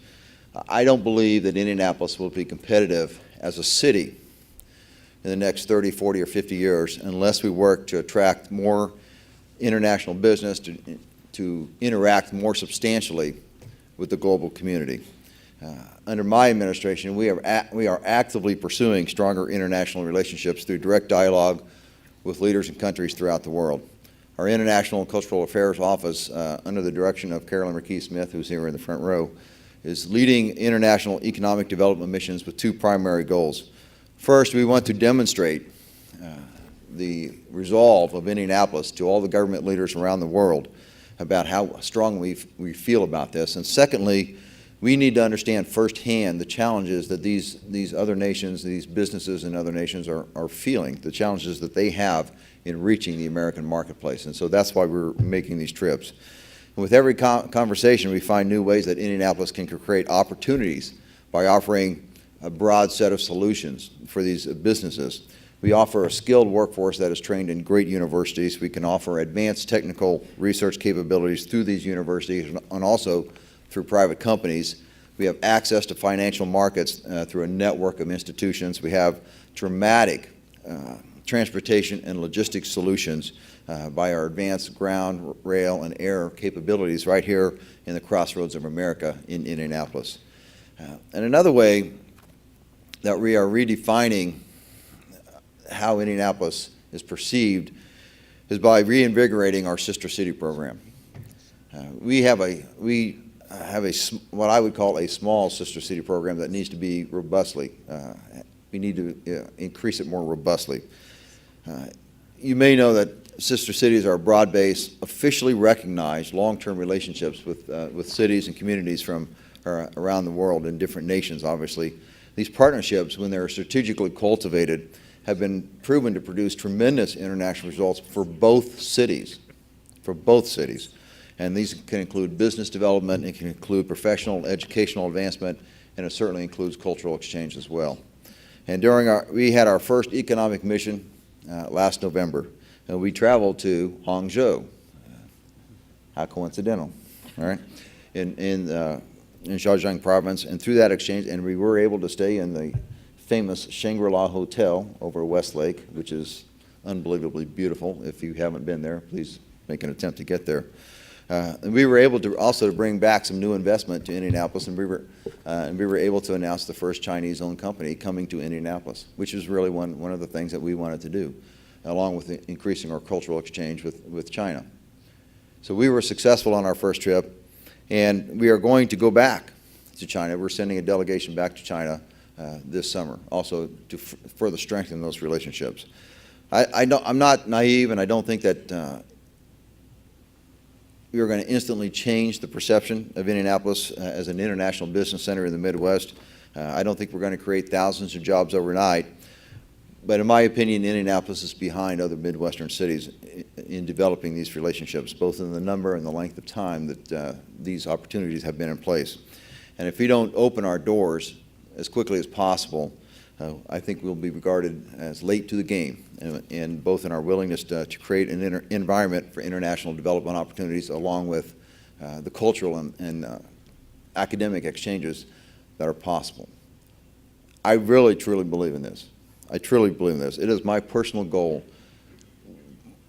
I don't believe that Indianapolis will be competitive as a city in the next 30, 40, or 50 years unless we work to attract more international business, to interact more substantially with the global community. Under my administration, we are actively pursuing stronger international relationships through direct dialogue with leaders and countries throughout the world. Our International and Cultural Affairs Office, under the direction of Carolyn McKee-Smith, who's here in the front row, is leading international economic development missions with 2 primary goals. First, we want to demonstrate the resolve of Indianapolis to all the government leaders around the world about how strong we feel about this. And secondly, we need to understand firsthand the challenges that these other nations, these businesses in other nations are feeling, the challenges that they have in reaching the American marketplace. And so that's why we're making these trips. And with every conversation, we find new ways that Indianapolis can create opportunities by offering a broad set of solutions for these businesses. We offer a skilled workforce that is trained in great universities. We can offer advanced technical research capabilities through these universities and also through private companies. We have access to financial markets through a network of institutions. We have dramatic transportation and logistics solutions by our advanced ground, rail, and air capabilities right here in the crossroads of America in Indianapolis. And another way that we are redefining how Indianapolis is perceived is by reinvigorating our sister city program. We have what I would call a small sister city program that needs to be robustly. We need to increase it more robustly. You may know that sister cities are broad-based, officially recognized long-term relationships with cities and communities from around the world in different nations, obviously. These partnerships, when they're strategically cultivated, have been proven to produce tremendous international results for both cities. And these can include business development, it can include professional, educational advancement, and it certainly includes cultural exchange as well. And we had our first economic mission last November, and we traveled to Hangzhou. How coincidental, all right? In Zhejiang province, and through that exchange, and we were able to stay in the famous Shangri-La Hotel over Westlake, which is unbelievably beautiful. If you haven't been there, please make an attempt to get there. And we were able to also bring back some new investment to Indianapolis, and we were able to announce the first Chinese-owned company coming to Indianapolis, which is really one of the things that we wanted to do, along with increasing our cultural exchange with China. So we were successful on our first trip, and we are going to go back to China. We're sending a delegation back to China this summer, also to further strengthen those relationships. I'm not naive, and I don't think that we are going to instantly change the perception of Indianapolis as an international business center in the Midwest. I don't think we're going to create thousands of jobs overnight. But in my opinion, Indianapolis is behind other Midwestern cities in developing these relationships, both in the number and the length of time that these opportunities have been in place. And if we don't open our doors as quickly as possible, I think we'll be regarded as late to the game, and both in our willingness to create an environment for international development opportunities, along with the cultural and academic exchanges that are possible. I really, truly believe in this. I truly believe in this. It is my personal goal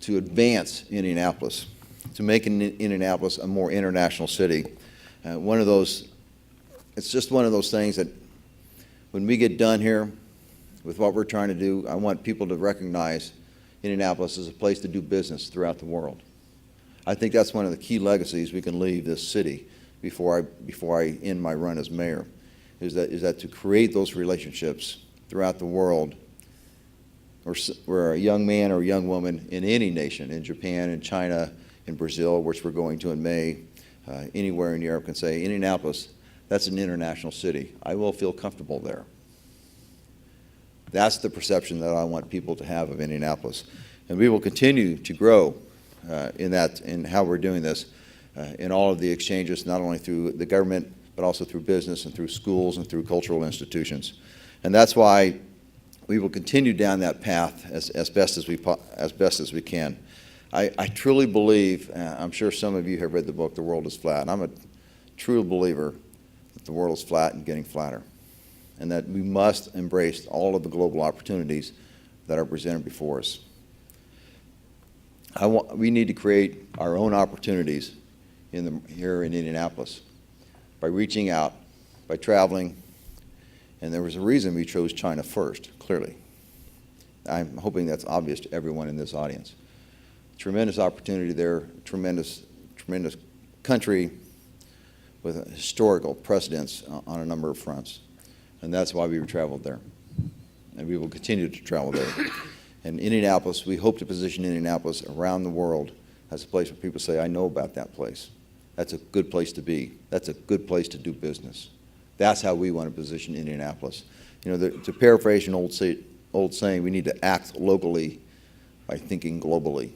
to advance Indianapolis, to make Indianapolis a more international city. It's just one of those things that when we get done here with what we're trying to do, I want people to recognize Indianapolis as a place to do business throughout the world. I think that's one of the key legacies we can leave this city before I end my run as mayor, is that to create those relationships throughout the world, where a young man or a young woman in any nation, in Japan, in China, in Brazil, which we're going to in May, anywhere in Europe, can say, Indianapolis, that's an international city. I will feel comfortable there. That's the perception that I want people to have of Indianapolis. And we will continue to grow in how we're doing this, in all of the exchanges, not only through the government, but also through business and through schools and through cultural institutions. And that's why we will continue down that path as best as we can. I truly believe, I'm sure some of you have read the book, The World is Flat. I'm a true believer that the world is flat and getting flatter, and that we must embrace all of the global opportunities that are presented before us. We need to create our own opportunities here in Indianapolis by reaching out, by traveling, and there was a reason we chose China first, clearly. I'm hoping that's obvious to everyone in this audience. Tremendous opportunity there, tremendous country with a historical precedence on a number of fronts. And that's why we traveled there. And we will continue to travel there. And Indianapolis, we hope to position Indianapolis around the world as a place where people say, I know about that place. that's a good place to be. That's a good place to do business. That's how we want to position Indianapolis. You know, to paraphrase an old saying, we need to act locally by thinking globally.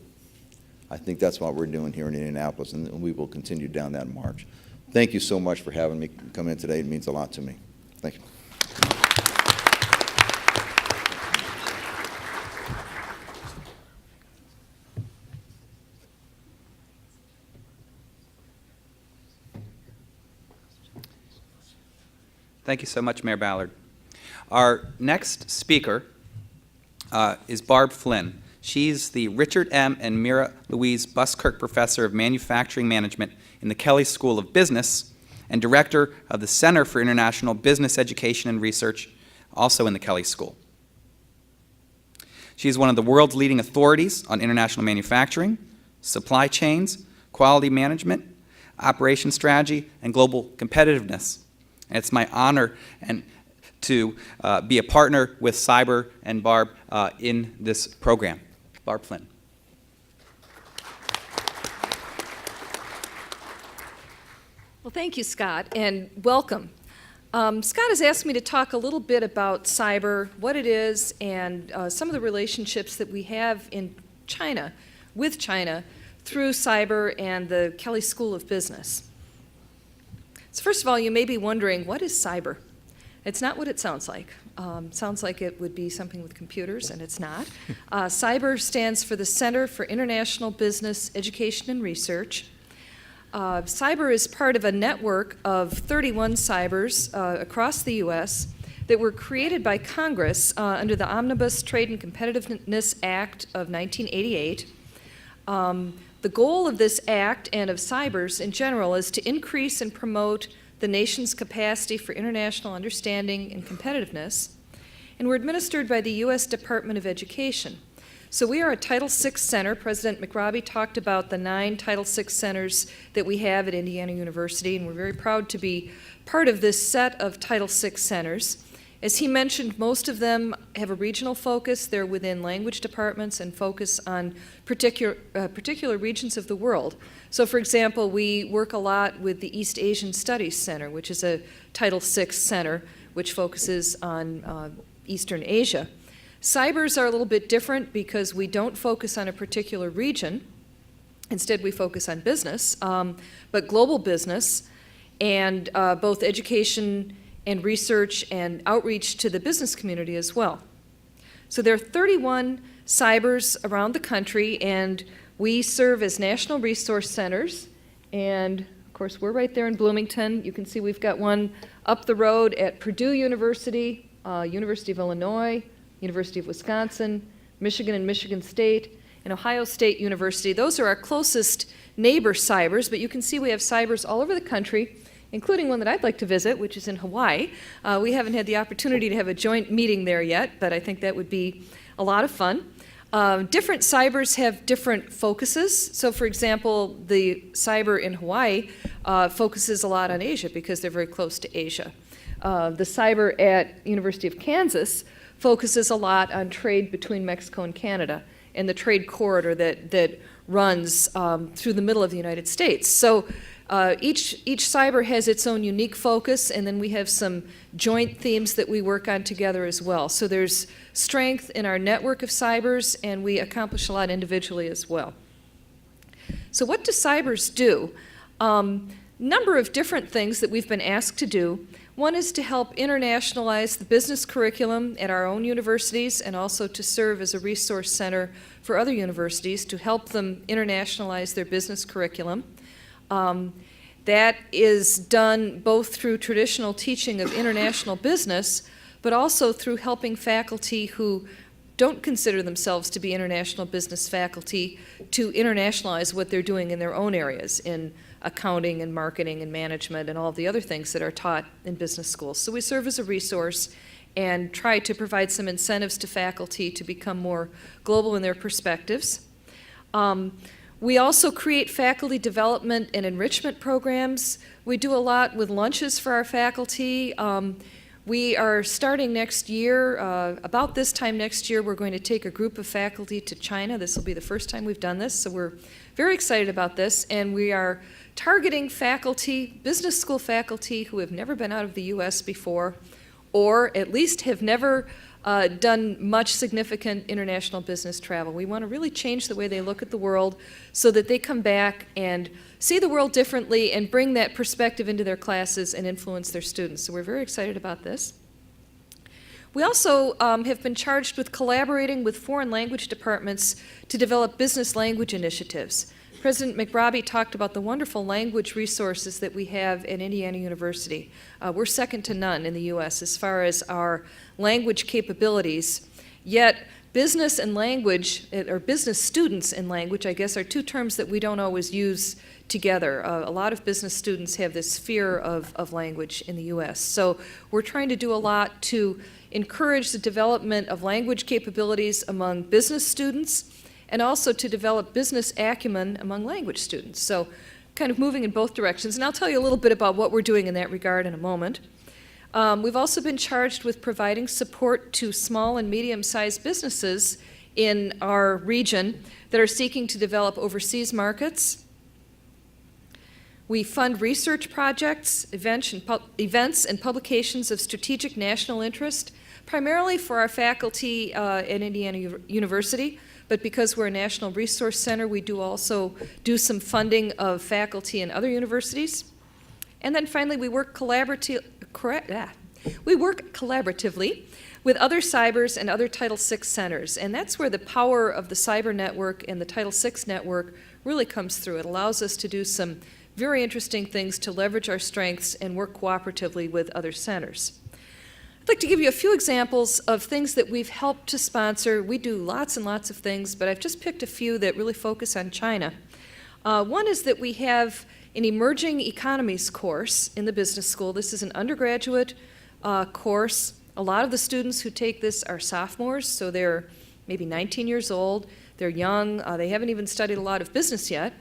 I think that's what we're doing here in Indianapolis, and we will continue down that march. Thank you so much for having me come in today. It means a lot to me. Thank you. Thank you so much, Mayor Ballard. Our next speaker is Barb Flynn. She's the Richard M. and Mira Louise Buskirk Professor of Manufacturing Management in the Kelley School of Business and Director of the Center for International Business Education and Research, also in the Kelley School. She is one of the world's leading authorities on international manufacturing, supply chains, quality management, operation strategy, and global competitiveness. And it's my honor to be a partner with Cyber and Barb in this program. Barb Flynn. Well, thank you, Scott, and welcome. Scott has asked me to talk a little bit about cyber, what it is, and some of the relationships that we have in China, with China, through cyber and the Kelley School of Business. So first of all, you may be wondering, what is cyber? It's not what it sounds like. Sounds like it would be something with computers, and it's not. Cyber stands for the Center for International Business Education and Research. Cyber is part of a network of 31 cybers across the U.S. that were created by Congress under the Omnibus Trade and Competitiveness Act of 1988. The goal of this act and of cybers in general is to increase and promote the nation's capacity for international understanding and competitiveness, and were administered by the U.S. Department of Education. So we are a Title VI center. President McRobbie talked about the 9 Title VI centers that we have at Indiana University, and we're very proud to be part of this set of Title VI centers. As he mentioned, most of them have a regional focus. They're within language departments and focus on particular regions of the world. So for example, we work a lot with the East Asian Studies Center, which is a Title VI center which focuses on Eastern Asia. Cybers are a little bit different because we don't focus on a particular region. Instead, we focus on business, but global business, and both education and research and outreach to the business community as well. So there are 31 cybers around the country, and we serve as national resource centers. And of course, we're right there in Bloomington. You can see we've got one up the road at Purdue University, University of Illinois, University of Wisconsin, Michigan and Michigan State, and Ohio State University. Those are our closest neighbor cybers, but you can see we have cybers all over the country, including one that I'd like to visit, which is in Hawaii. We haven't had the opportunity to have a joint meeting there yet, but I think that would be a lot of fun. Different cybers have different focuses. So for example, the cyber in Hawaii focuses a lot on Asia because they're very close to Asia. The cyber at University of Kansas focuses a lot on trade between Mexico and Canada and the trade corridor that runs through the middle of the United States. So each cyber has its own unique focus, and then we have some joint themes that we work on together as well. So there's strength in our network of cybers, and we accomplish a lot individually as well. So what do cybers do? Number of different things that we've been asked to do. One is to help internationalize the business curriculum at our own universities, and also to serve as a resource center for other universities to help them internationalize their business curriculum. That is done both through traditional teaching of international business, but also through helping faculty who don't consider themselves to be international business faculty to internationalize what they're doing in their own areas, in accounting and marketing and management and all the other things that are taught in business schools. So we serve as a resource and try to provide some incentives to faculty to become more global in their perspectives. We also create faculty development and enrichment programs. We do a lot with lunches for our faculty. We are starting next year, about this time next year, we're going to take a group of faculty to China. This will be the first time we've done this, so we're very excited about this. And we are targeting faculty, business school faculty who have never been out of the U.S. before, or at least have never done much significant international business travel. We want to really change the way they look at the world so that they come back and see the world differently and bring that perspective into their classes and influence their students. So we're very excited about this. We also have been charged with collaborating with foreign language departments to develop business language initiatives. President McRobbie talked about the wonderful language resources that we have at Indiana University. We're second to none in the U.S. as far as our language capabilities, yet business and language, or business students and language, I guess, are two terms that we don't always use together. A lot of business students have this fear of language in the U.S. So we're trying to do a lot to encourage the development of language capabilities among business students, and also to develop business acumen among language students. So kind of moving in both directions. And I'll tell you a little bit about what we're doing in that regard in a moment. We've also been charged with providing support to small and medium-sized businesses in our region that are seeking to develop overseas markets. We fund research projects, events, and publications of strategic national interest, primarily for our faculty at Indiana University. But because we're a national resource center, we do also do some funding of faculty in other universities. And then finally, we work collaboratively with other cybers and other Title VI centers. And that's where the power of the cyber network and the Title VI network really comes through. It allows us to do some very interesting things to leverage our strengths and work cooperatively with other centers. I'd like to give you a few examples of things that we've helped to sponsor. We do lots and lots of things, but I've just picked a few that really focus on China. One is that we have an emerging economies course in the business school. This is an undergraduate course. A lot of the students who take this are sophomores, so they're maybe 19 years old. They're young. They haven't even studied a lot of business yet.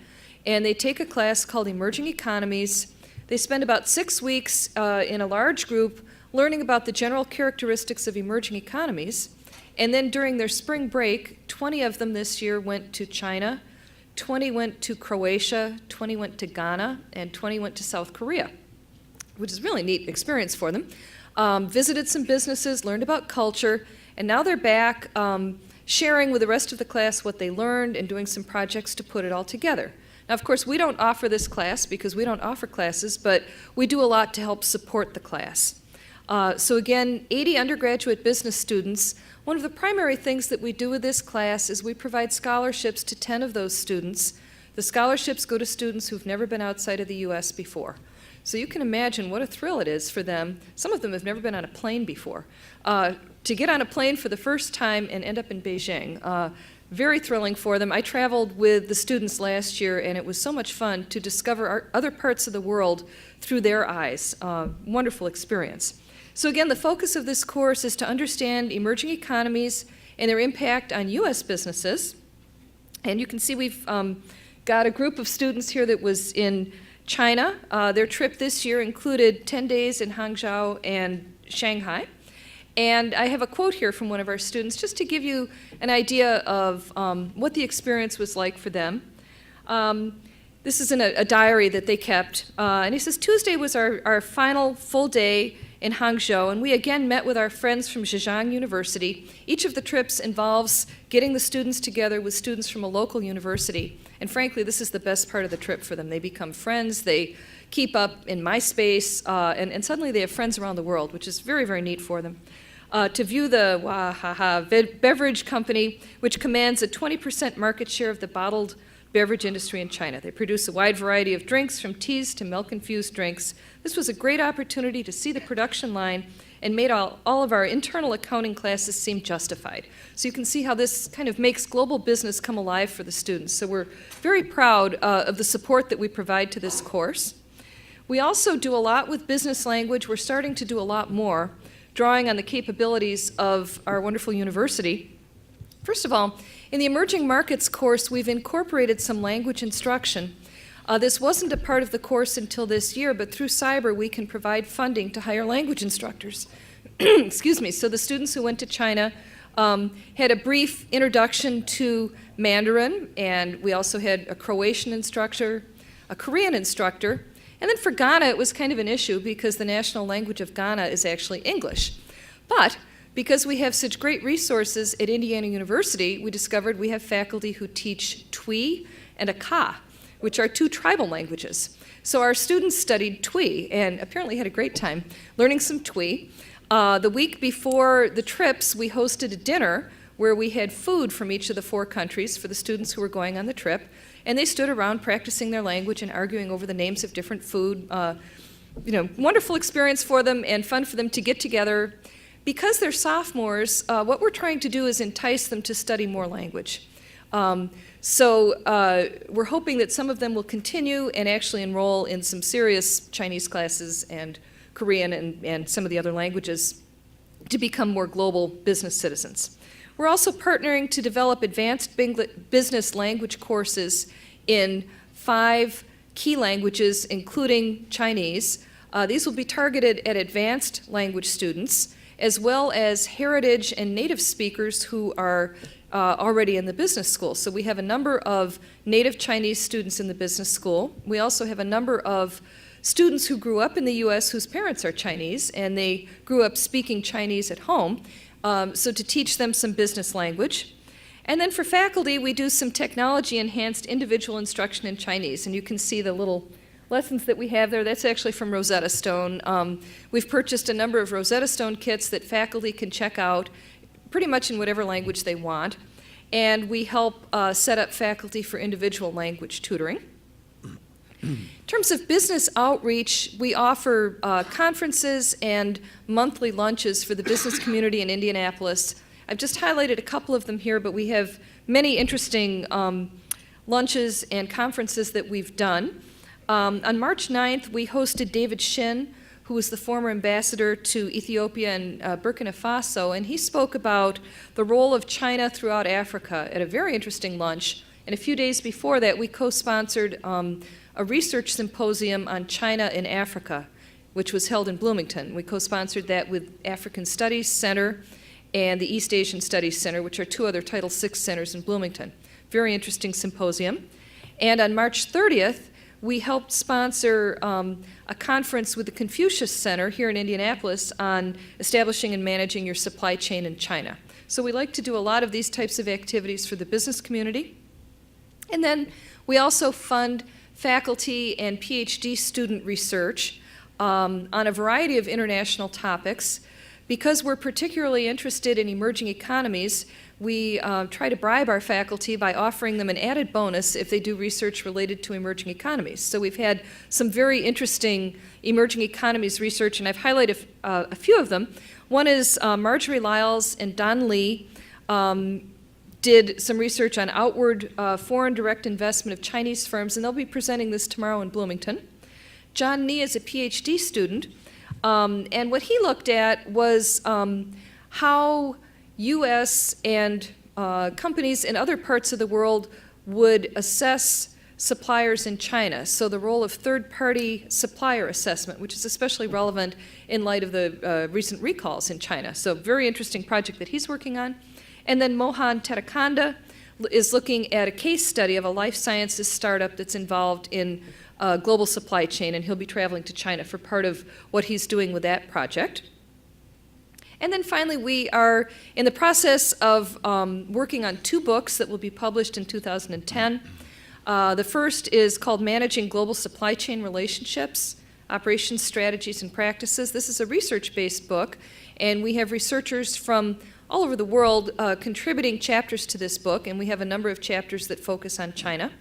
And they take a class called Emerging Economies. They spend about 6 weeks in a large group learning about the general characteristics of emerging economies. And then during their spring break, 20 of them this year went to China, 20 went to Croatia, 20 went to Ghana, and 20 went to South Korea, which is a really neat experience for them. Visited some businesses, learned about culture, and now they're back sharing with the rest of the class what they learned and doing some projects to put it all together. Now, of course, we don't offer this class because we don't offer classes, but we do a lot to help support the class. So again, 80 undergraduate business students. One of the primary things that we do with this class is we provide scholarships to 10 of those students. The scholarships go to students who've never been outside of the U.S. before. So you can imagine what a thrill it is for them. Some of them have never been on a plane before. To get on a plane for the first time and end up in Beijing. Very thrilling for them. I traveled with the students last year, and it was so much fun to discover other parts of the world through their eyes. Wonderful experience. So again, the focus of this course is to understand emerging economies and their impact on U.S. businesses. And you can see we've got a group of students here that was in China. Their trip this year included 10 days in Hangzhou and Shanghai. And I have a quote here from one of our students just to give you an idea of what the experience was like for them. This is in a diary that they kept. And he says, Tuesday was our final full day in Hangzhou, and we again met with our friends from Zhejiang University. Each of the trips involves getting the students together with students from a local university. And frankly, this is the best part of the trip for them. They become friends, they keep up in MySpace, and suddenly they have friends around the world, which is very, very neat for them. To view the beverage company, which commands a 20% market share of the bottled beverage industry in China. They produce a wide variety of drinks, from teas to milk-infused drinks. This was a great opportunity to see the production line and made all of our internal accounting classes seem justified. So you can see how this kind of makes global business come alive for the students. So we're very proud of the support that we provide to this course. We also do a lot with business language. We're starting to do a lot more, drawing on the capabilities of our wonderful university. First of all, in the Emerging Markets course, we've incorporated some language instruction. This wasn't a part of the course until this year, but through cyber, we can provide funding to hire language instructors. excuse me, so the students who went to China had a brief introduction to Mandarin, and we also had a Croatian instructor, a Korean instructor, and then for Ghana it was kind of an issue because the national language of Ghana is actually English. But because we have such great resources at Indiana University, we discovered we have faculty who teach Twi and Aka, which are two tribal languages. So our students studied Twi and apparently had a great time learning some Twi. The week before the trips, we hosted a dinner where we had food from each of the 4 countries for the students who were going on the trip, and they stood around practicing their language and arguing over the names of different food. Wonderful experience for them and fun for them to get together. Because they're sophomores, what we're trying to do is entice them to study more language. So we're hoping that some of them will continue and actually enroll in some serious Chinese classes and Korean and some of the other languages to become more global business citizens. We're also partnering to develop advanced business language courses in 5 key languages, including Chinese. These will be targeted at advanced language students, as well as heritage and native speakers who are already in the business school. So we have a number of native Chinese students in the business school. We also have a number of students who grew up in the U.S. whose parents are Chinese, and they grew up speaking Chinese at home, so to teach them some business language. And then for faculty, we do some technology-enhanced individual instruction in Chinese, and you can see the little lessons that we have there. That's actually from Rosetta Stone. We've purchased a number of Rosetta Stone kits that faculty can check out pretty much in whatever language they want. And we help set up faculty for individual language tutoring. In terms of business outreach, we offer conferences and monthly lunches for the business community in Indianapolis. I've just highlighted a couple of them here, but we have many interesting lunches and conferences that we've done. On March 9th, we hosted David Shin, who was the former ambassador to Ethiopia and Burkina Faso, and he spoke about the role of China throughout Africa at a very interesting lunch. And a few days before that, we co-sponsored a research symposium on China in Africa, which was held in Bloomington. We co-sponsored that with African Studies Center and the East Asian Studies Center, which are 2 other Title VI centers in Bloomington. Very interesting symposium. And on March 30th, we helped sponsor a conference with the Confucius Center here in Indianapolis on establishing and managing your supply chain in China. So we like to do a lot of these types of activities for the business community. And then we also fund faculty and PhD student research on a variety of international topics. Because we're particularly interested in emerging economies, we try to bribe our faculty by offering them an added bonus if they do research related to emerging economies. So we've had some very interesting emerging economies research, and I've highlighted a few of them. One is Marjorie Lyles and Don Lee did some research on outward foreign direct investment of Chinese firms, and they'll be presenting this tomorrow in Bloomington. John Nee is a PhD student, and what he looked at was how U.S. and companies in other parts of the world would assess suppliers in China. So the role of third-party supplier assessment, which is especially relevant in light of the recent recalls in China. So very interesting project that he's working on. And then Mohan Tetakanda is looking at a case study of a life sciences startup that's involved in global supply chain, and he'll be traveling to China for part of what he's doing with that project. And then finally, we are in the process of working on 2 books that will be published in 2010. The first is called Managing Global Supply Chain Relationships, Operations, Strategies, and Practices. This is a research-based book, and we have researchers from all over the world contributing chapters to this book, and we have a number of chapters that focus on China.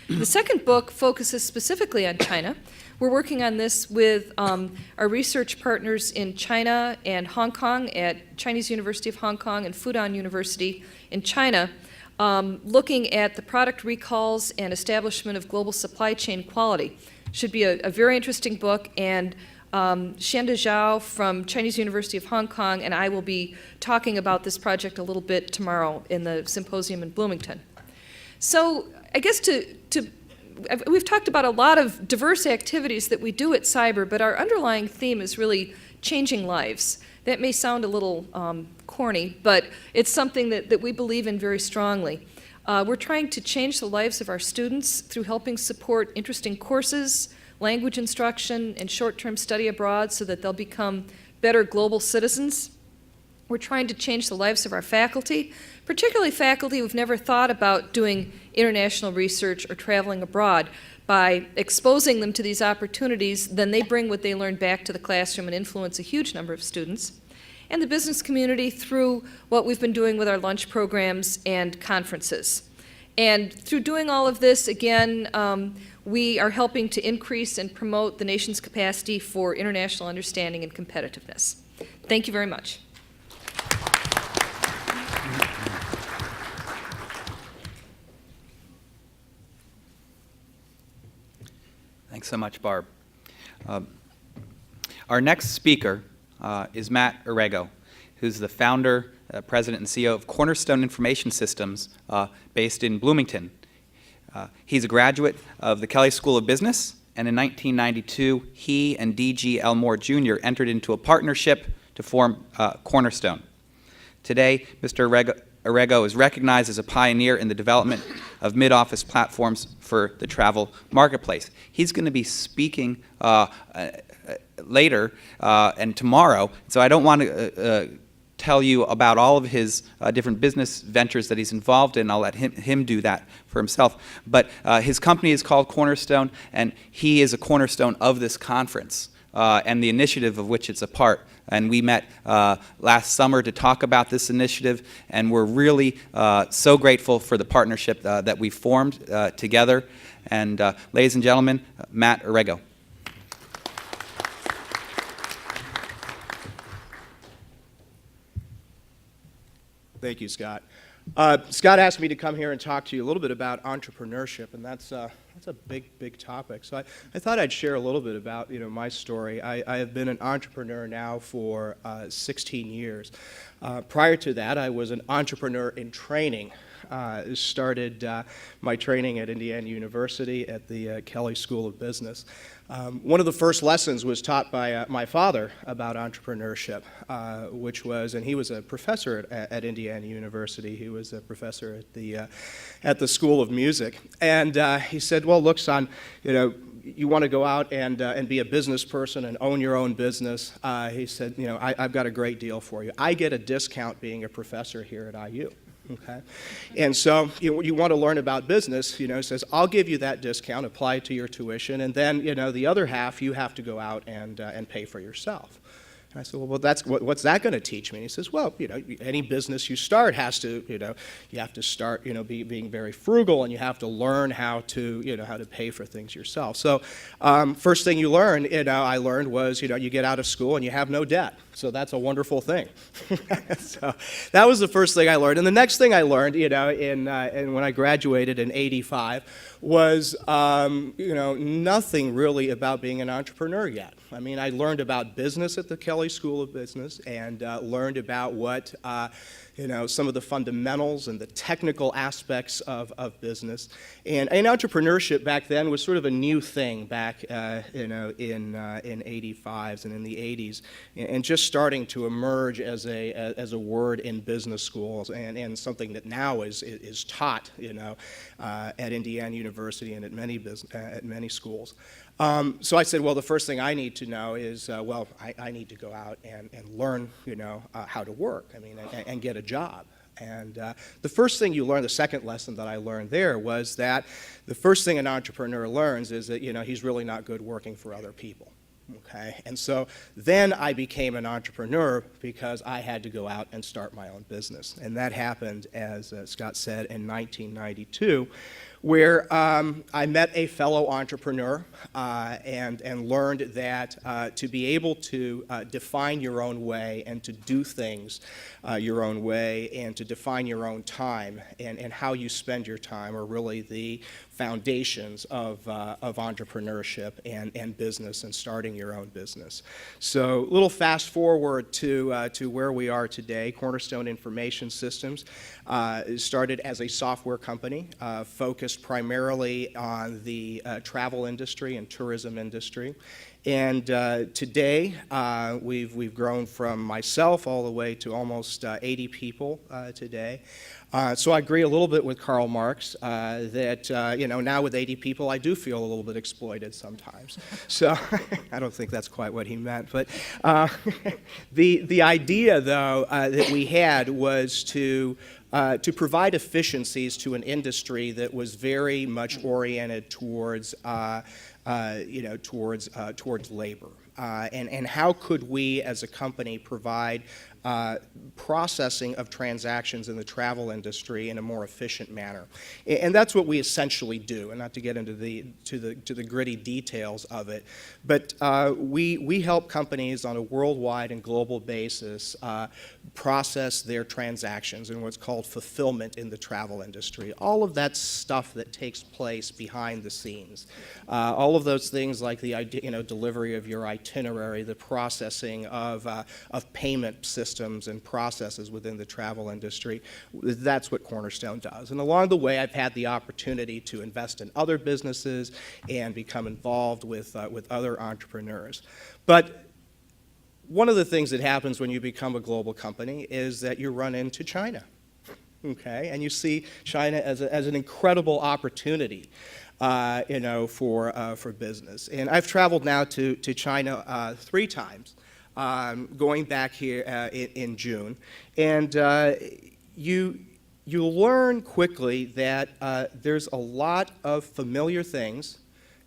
The second book focuses specifically on China. We're working on this with our research partners in China and Hong Kong at Chinese University of Hong Kong and Fudan University in China, looking at the product recalls and establishment of global supply chain quality. Should be a very interesting book, and Shanda Zhao from Chinese University of Hong Kong and I will be talking about this project a little bit tomorrow in the symposium in Bloomington. So I guess we've talked about a lot of diverse activities that we do at Cyber, but our underlying theme is really changing lives. That may sound a little corny, but it's something that we believe in very strongly. We're trying to change the lives of our students through helping support interesting courses, language instruction, and short-term study abroad so that they'll become better global citizens. We're trying to change the lives of our faculty, particularly faculty who've never thought about doing international research or traveling abroad. By exposing them to these opportunities, then they bring what they learned back to the classroom and influence a huge number of students. And the business community through what we've been doing with our lunch programs and conferences. And through doing all of this, again, we are helping to increase and promote the nation's capacity for international understanding and competitiveness. Thank you very much. Thanks so much, Barb. Our next speaker is Matt Orrego, who's the founder, president, and CEO of Cornerstone Information Systems based in Bloomington. He's a graduate of the Kelley School of Business, and in 1992, he and D.G. Elmore Jr. entered into a partnership to form Cornerstone. Today, Mr. Orrego is recognized as a pioneer in the development of mid-office platforms for the travel marketplace. He's going to be speaking later and tomorrow, so I don't want to tell you about all of his different business ventures that he's involved in. I'll let him do that for himself. But his company is called Cornerstone, and he is a cornerstone of this conference and the initiative of which it's a part. And we met last summer to talk about this initiative, and we're really so grateful for the partnership that we formed together. And ladies and gentlemen, Matt Orrego. Thank you, Scott. Scott asked me to come here and talk to you a little bit about entrepreneurship, and that's a big topic. So I thought I'd share a little bit about my story. I have been an entrepreneur now for 16 years. Prior to that, I was an entrepreneur in training. Started my training at Indiana University at the Kelley School of Business. One of the first lessons was taught by my father about entrepreneurship, which was, and he was a professor at Indiana University. He was a professor at the School of Music, and he said, "Well, look, son, you want to go out and be a business person and own your own business." He said, I've got a great deal for you. I get a discount being a professor here at IU. Okay, and so you want to learn about business, he says, I'll give you that discount, apply it to your tuition, and then, the other half you have to go out and pay for yourself. And I said, well, what's that going to teach me? And he says, well, any business you start has to, you have to start, being very frugal, and you have to learn how to pay for things yourself. So first thing you learn, I learned was, you get out of school and you have no debt. So that's a wonderful thing. So that was the first thing I learned. And the next thing I learned, and when I graduated in '85, was, nothing really about being an entrepreneur yet. I mean, I learned about business at the Kelley School of Business and learned about what, some of the fundamentals and the technical aspects of business. And entrepreneurship back then was sort of a new thing back, in '85s and in the '80s, and just starting to emerge as a word in business schools and something that now is taught, at Indiana University and at many schools. So I said, well, the first thing I need to know is, I need to go out and learn, how to work, and get a job. And the first thing you learn, the second lesson that I learned there was that the first thing an entrepreneur learns is that, he's really not good working for other people. Okay, and so then I became an entrepreneur because I had to go out and start my own business. And that happened, as Scott said, in 1992, where I met a fellow entrepreneur and learned that to be able to define your own way and to do things your own way and to define your own time and how you spend your time are really the foundations of entrepreneurship and business and starting your own business. So a little fast forward to where we are today. Cornerstone Information Systems started as a software company focused primarily on the travel industry and tourism industry. And today, we've grown from myself all the way to almost 80 people today. So I agree a little bit with Karl Marx that, now with 80 people, I do feel a little bit exploited sometimes. So I don't think that's quite what he meant. But the idea, though, that we had was to provide efficiencies to an industry that was very much oriented towards, towards labor. And how could we, as a company, provide processing of transactions in the travel industry in a more efficient manner, and that's what we essentially do. And not to get into the gritty details of it, but we help companies on a worldwide and global basis process their transactions in what's called fulfillment in the travel industry. All of that stuff that takes place behind the scenes, all of those things like the delivery of your itinerary, the processing of payment systems and processes within the travel industry. That's what Cornerstone does. And along the way, I've had the opportunity to invest in other businesses and become involved with other entrepreneurs. But one of the things that happens when you become a global company is that you run into China, okay? And you see China as an incredible opportunity, for business. And I've traveled now to China 3 times. Going back here in June, and you learn quickly that there's a lot of familiar things,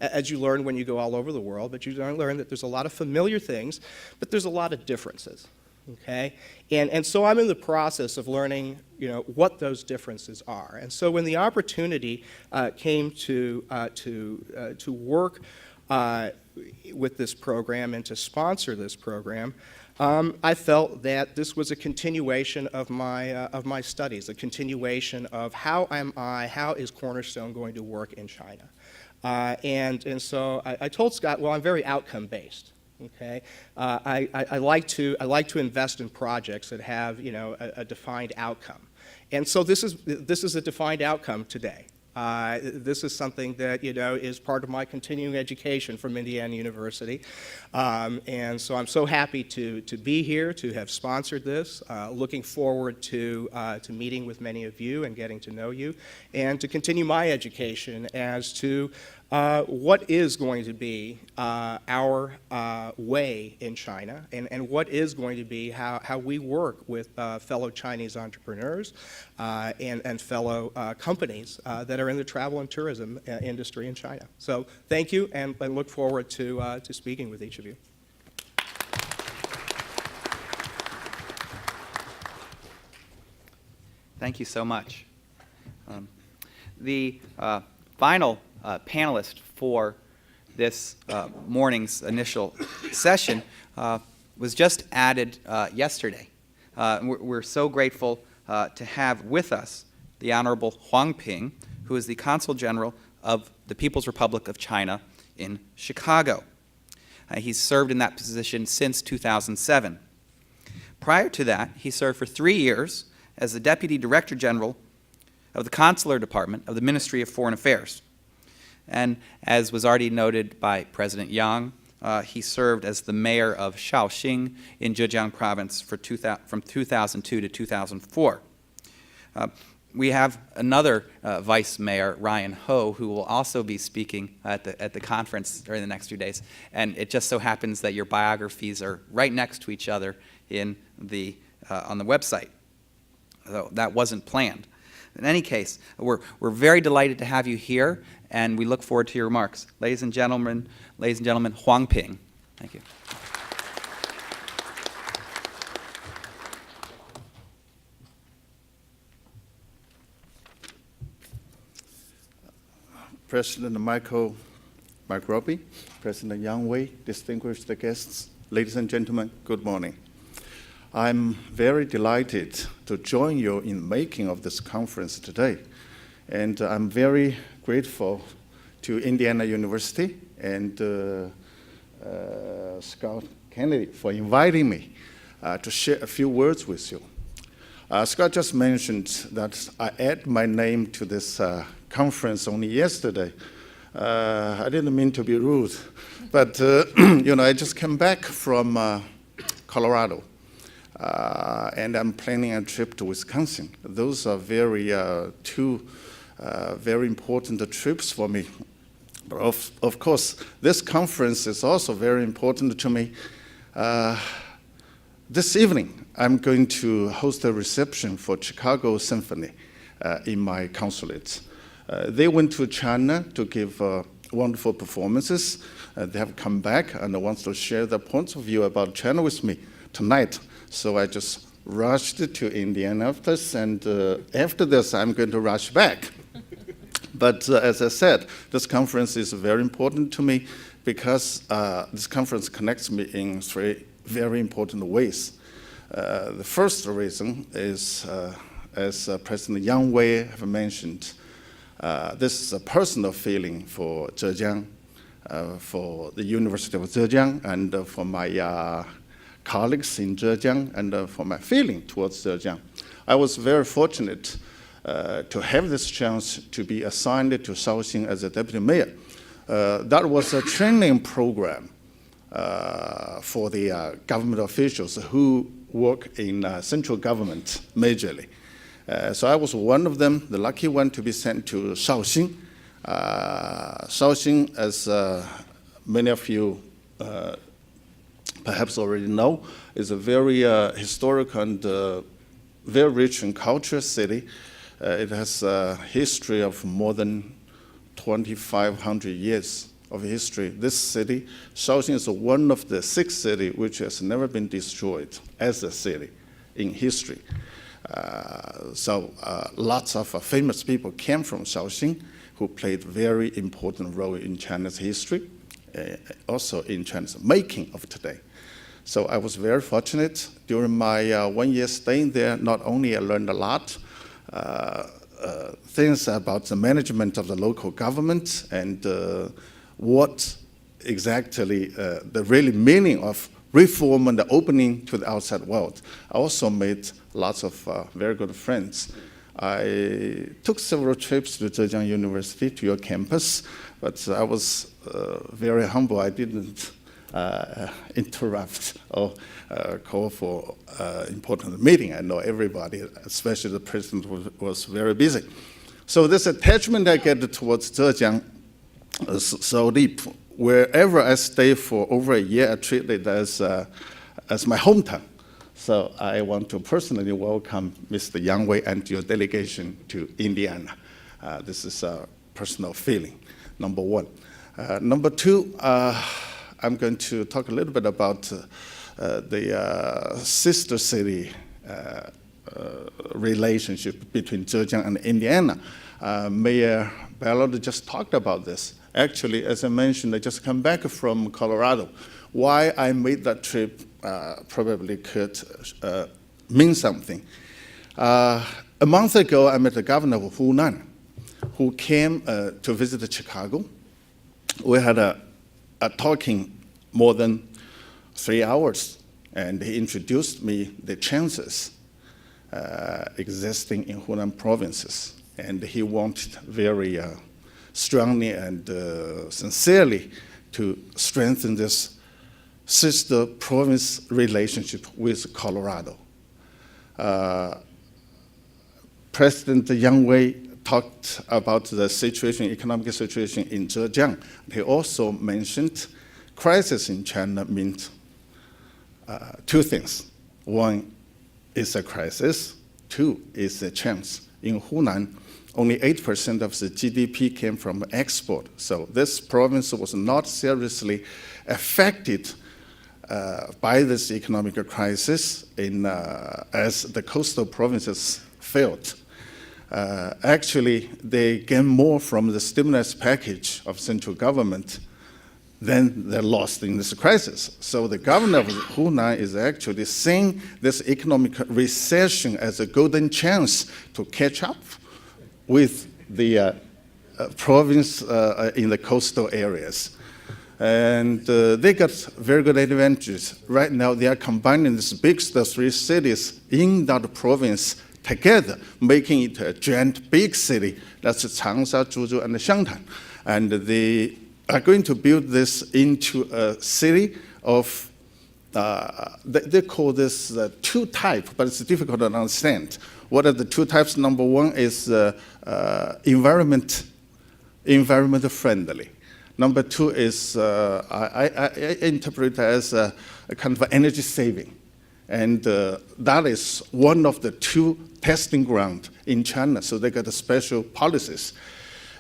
as you learn when you go all over the world, but you learn that there's a lot of familiar things, but there's a lot of differences, okay? And so I'm in the process of learning, what those differences are. And so when the opportunity came to work with this program and to sponsor this program, I felt that this was a continuation of my studies, a continuation of how is Cornerstone going to work in China, and so I told Scott, well, I'm very outcome based. Okay, I like to invest in projects that have a defined outcome, and so this is a defined outcome today. This is something that is part of my continuing education from Indiana University, and so I'm so happy to be here, to have sponsored this. Looking forward to meeting with many of you and getting to know you, and to continue my education as to what is going to be our way in China, and what is going to be how we work with fellow Chinese entrepreneurs and fellow companies that are in the travel and tourism industry in China. So thank you, and I look forward to speaking with each of you. Thank you so much. The final panelist for this morning's initial session was just added yesterday. We're so grateful to have with us the Honorable Huang Ping, who is the Consul General of the People's Republic of China in Chicago. He's served in that position since 2007. Prior to that, he served for 3 years as the Deputy Director General of the Consular Department of the Ministry of Foreign Affairs. And as was already noted by President Yang, he served as the mayor of Shaoxing in Zhejiang province from 2002 to 2004. We have another vice mayor, Ryan Ho, who will also be speaking at the conference during the next few days. And it just so happens that your biographies are right next to each other in on the website. So that wasn't planned. In any case, we're very delighted to have you here, and we look forward to your remarks. Ladies and gentlemen, Huang Ping. Thank you. President Michael McRobbie, President Yang Wei, distinguished guests, ladies and gentlemen, good morning. I'm very delighted to join you in making of this conference today. And I'm very grateful to Indiana University and Scott Kelley for inviting me to share a few words with you. Scott just mentioned that I added my name to this conference only yesterday. I didn't mean to be rude, but I just came back from Colorado, and I'm planning a trip to Wisconsin. Those are two very important trips for me. But of course, this conference is also very important to me. This evening, I'm going to host a reception for Chicago Symphony in my consulate. They went to China to give wonderful performances. They have come back and want to share their points of view about China with me tonight. So I just rushed to Indianapolis, and after this, I'm going to rush back. But as I said, this conference is very important to me because this conference connects me in three very important ways. The first reason is, as President Yang Wei have mentioned, this is a personal feeling for Zhejiang, for the University of Zhejiang, and for my colleagues in Zhejiang, and for my feeling towards Zhejiang. I was very fortunate to have this chance to be assigned to Shaoxing as a deputy mayor. That was a training program for the government officials who work in central government majorly. So I was one of them, the lucky one to be sent to Shaoxing. Shaoxing, as many of you perhaps already know, is a very historic and very rich in culture city. It has a history of more than 2,500 years of history. This city, Shaoxing, is one of the 6 cities which has never been destroyed as a city in history. So lots of famous people came from Shaoxing who played very important role in China's history, also in China's making of today. So I was very fortunate during my 1 year staying there. Not only I learned a lot, things about the management of the local government and what exactly the really meaning of reform and the opening to the outside world. I also made lots of very good friends. I took several trips to Zhejiang University, to your campus, but I was very humble. I didn't interrupt or call for important meeting. I know everybody, especially the president, was very busy. So this attachment I get towards Zhejiang is so deep. Wherever I stay for over a year, I treat it as my hometown. So I want to personally welcome Mr. Yang Wei and your delegation to Indiana. This is a personal feeling, number one. Number two, I'm going to talk a little bit about the sister city relationship between Zhejiang and Indiana. Mayor Ballard just talked about this. Actually, as I mentioned, I just come back from Colorado. Why I made that trip probably could mean something. A month ago, I met the governor of Hunan, who came to visit Chicago. We had a talking more than 3 hours, and he introduced me the chances existing in Hunan provinces. And he wanted very strongly and sincerely to strengthen this sister province relationship with Colorado. President Yang Wei talked about the situation, economic situation in Zhejiang. He also mentioned crisis in China means 2 things. One is a crisis, 2 is a chance. In Hunan, only 8% of the GDP came from export. So this province was not seriously affected by this economic crisis as the coastal provinces failed. Actually, they gained more from the stimulus package of central government than they lost in this crisis. So the governor of Hunan is actually seeing this economic recession as a golden chance to catch up with the province in the coastal areas. And they got very good advantages. Right now, they are combining these big 3 cities in that province together, making it a giant big city. That's Changsha, Zhuzhou, and Xiangtan. And they are going to build this into a city of, they call this two types, but it's difficult to understand. What are the two types? Number one is environment friendly. Number two is, I interpret it as a kind of energy saving. And that is one of the two testing grounds in China, so they got the special policies.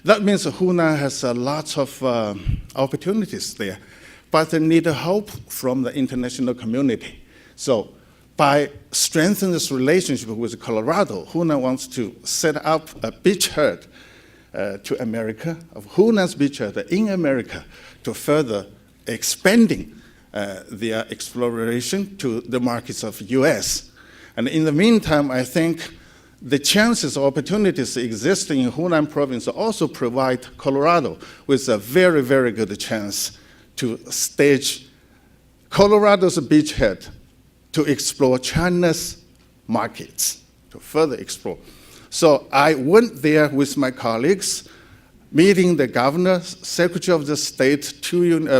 That means Hunan has lots of opportunities there, but they need help from the international community. So by strengthening this relationship with Colorado, Hunan wants to set up a beachhead to America, of Hunan's beachhead in America, to further expanding their exploration to the markets of US. And in the meantime, I think the chances, opportunities existing in Hunan province also provide Colorado with a very, very good chance to stage Colorado's beachhead to explore China's markets, to further explore. So I went there with my colleagues, meeting the governor, secretary of the state,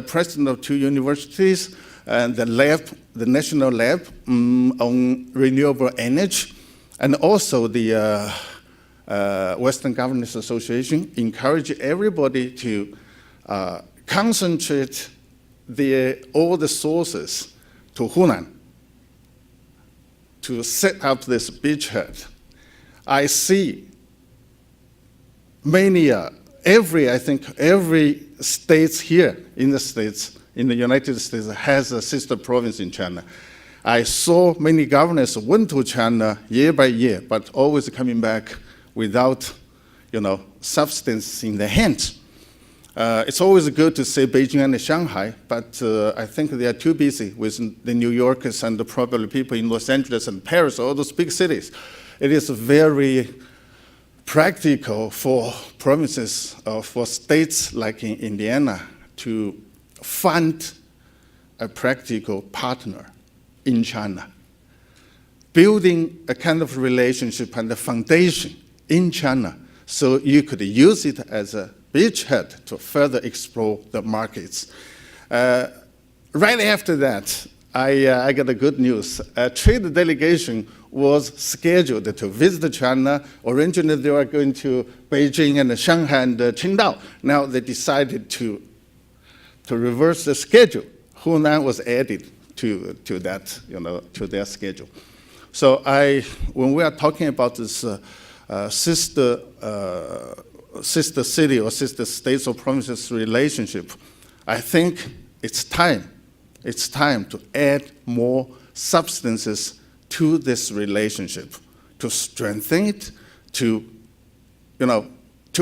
president of two universities, and the lab, the national lab on renewable energy, and also the Western Governors Association encourage everybody to concentrate all the sources to Hunan to set up this beachhead. I see many, I think every state here in the United States has a sister province in China. I saw many governors went to China year by year, but always coming back without, substance in their hands. It's always good to say Beijing and Shanghai, but I think they are too busy with the New Yorkers and probably people in Los Angeles and Paris, all those big cities. It is very practical for provinces, for states like in Indiana to fund a practical partner in China, building a kind of relationship and a foundation in China so you could use it as a beachhead to further explore the markets. Right after that, I got the good news. A trade delegation was scheduled to visit China. Originally, they were going to Beijing and Shanghai and Qingdao. Now they decided to reverse the schedule. Hunan was added to that, to their schedule. So when we are talking about this sister city or sister states or provinces relationship, I think it's time to add more substances to this relationship, to strengthen it, to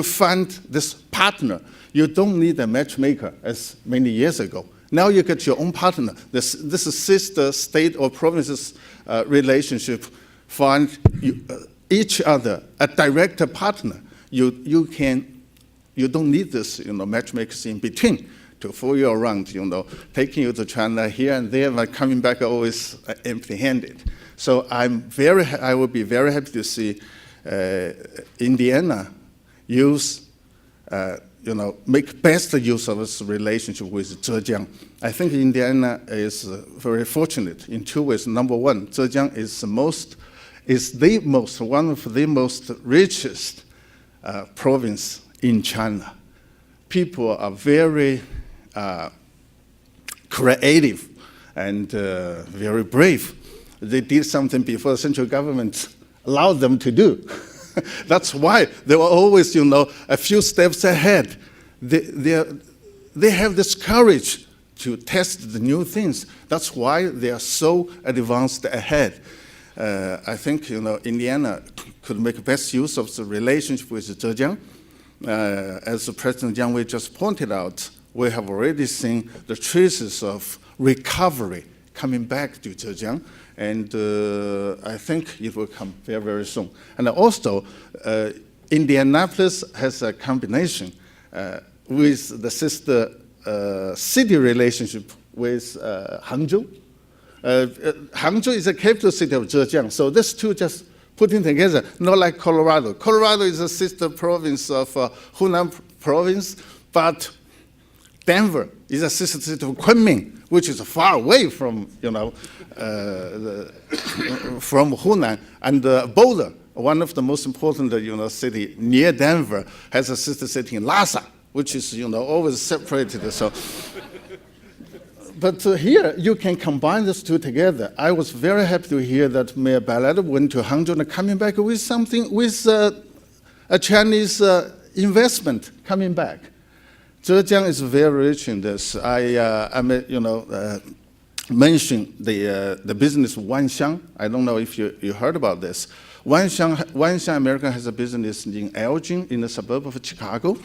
fund this partner. You don't need a matchmaker as many years ago. Now you get your own partner. This is sister state or provinces relationship. Find each other a direct partner. You don't need this matchmakers in between to follow you around, taking you to China here and there, like coming back always empty-handed. So I will be very happy to see Indiana make best use of its relationship with Zhejiang. I think Indiana is very fortunate in two ways. Number one, Zhejiang is one of the most richest province in China. People are very creative and very brave. They did something before the central government allowed them to do. That's why they were always, a few steps ahead. They have this courage to test the new things. That's why they are so advanced ahead. I think, Indiana could make best use of the relationship with Zhejiang. As President Jiang Wei just pointed out, we have already seen the traces of recovery coming back to Zhejiang, and I think it will come very, very soon. And also, Indianapolis has a combination with the sister city relationship with Hangzhou. Hangzhou is the capital city of Zhejiang, so these two just putting together, not like Colorado. Colorado is a sister province of Hunan province, but Denver is a sister city of Kunming, which is far away from, from Hunan. And Boulder, one of the most important, city near Denver, has a sister city in Lhasa, which is, always separated. So, but here you can combine these two together. I was very happy to hear that Mayor Ballard went to Hangzhou and coming back with something, with a Chinese investment coming back. Zhejiang is very rich in this. I mentioned the business Wanxiang. I don't know if you heard about this. Wanxiang America has a business in Elgin, in the suburb of Chicago.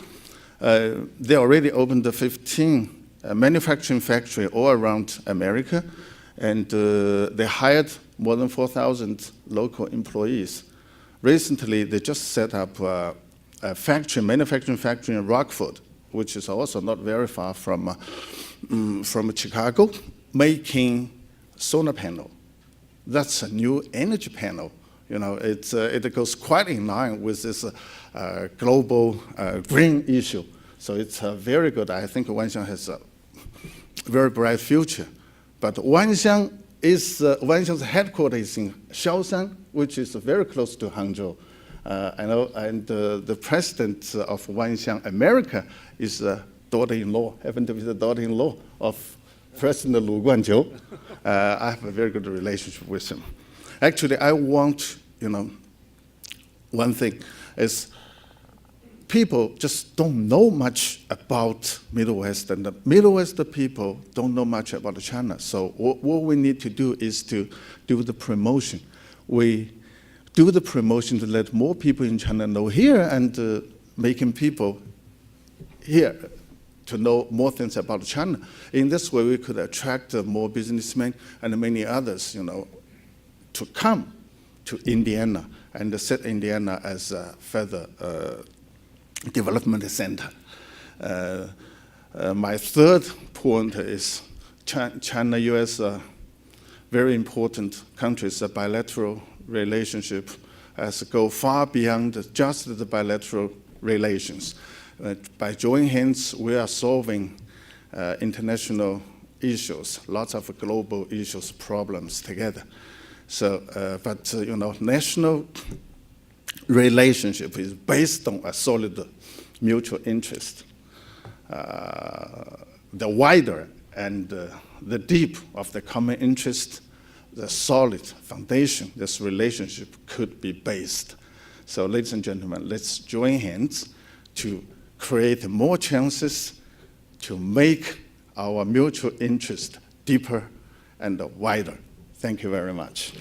They already opened 15 manufacturing factory all around America, and they hired more than 4,000 local employees. Recently, they just set up a manufacturing factory in Rockford, which is also not very far from Chicago, making solar panel. That's a new energy panel. It goes quite in line with this global green issue. So it's very good. I think Wanxiang has a very bright future. But Wanxiang's headquarters is in Shaoxing, which is very close to Hangzhou. And the president of Wanxiang America is a daughter-in-law, happened to be the daughter-in-law of President Lu Guanqiu. I have a very good relationship with him. Actually, I want, one thing is people just don't know much about Middle West, and the Middle West people don't know much about China. So what we need to do is to do the promotion. We do the promotion to let more people in China know here, and making people here to know more things about China. In this way, we could attract more businessmen and many others, to come to Indiana and set Indiana as a further development center. My third point is China-U.S. Very important countries, a bilateral relationship has to go far beyond just the bilateral relations. By joining hands, we are solving international issues, lots of global issues, problems together. So, national relationship is based on a solid mutual interest. The wider and the deep of the common interest, the solid foundation this relationship could be based. So, ladies and gentlemen, let's join hands to create more chances to make our mutual interest deeper and wider. Thank you very much.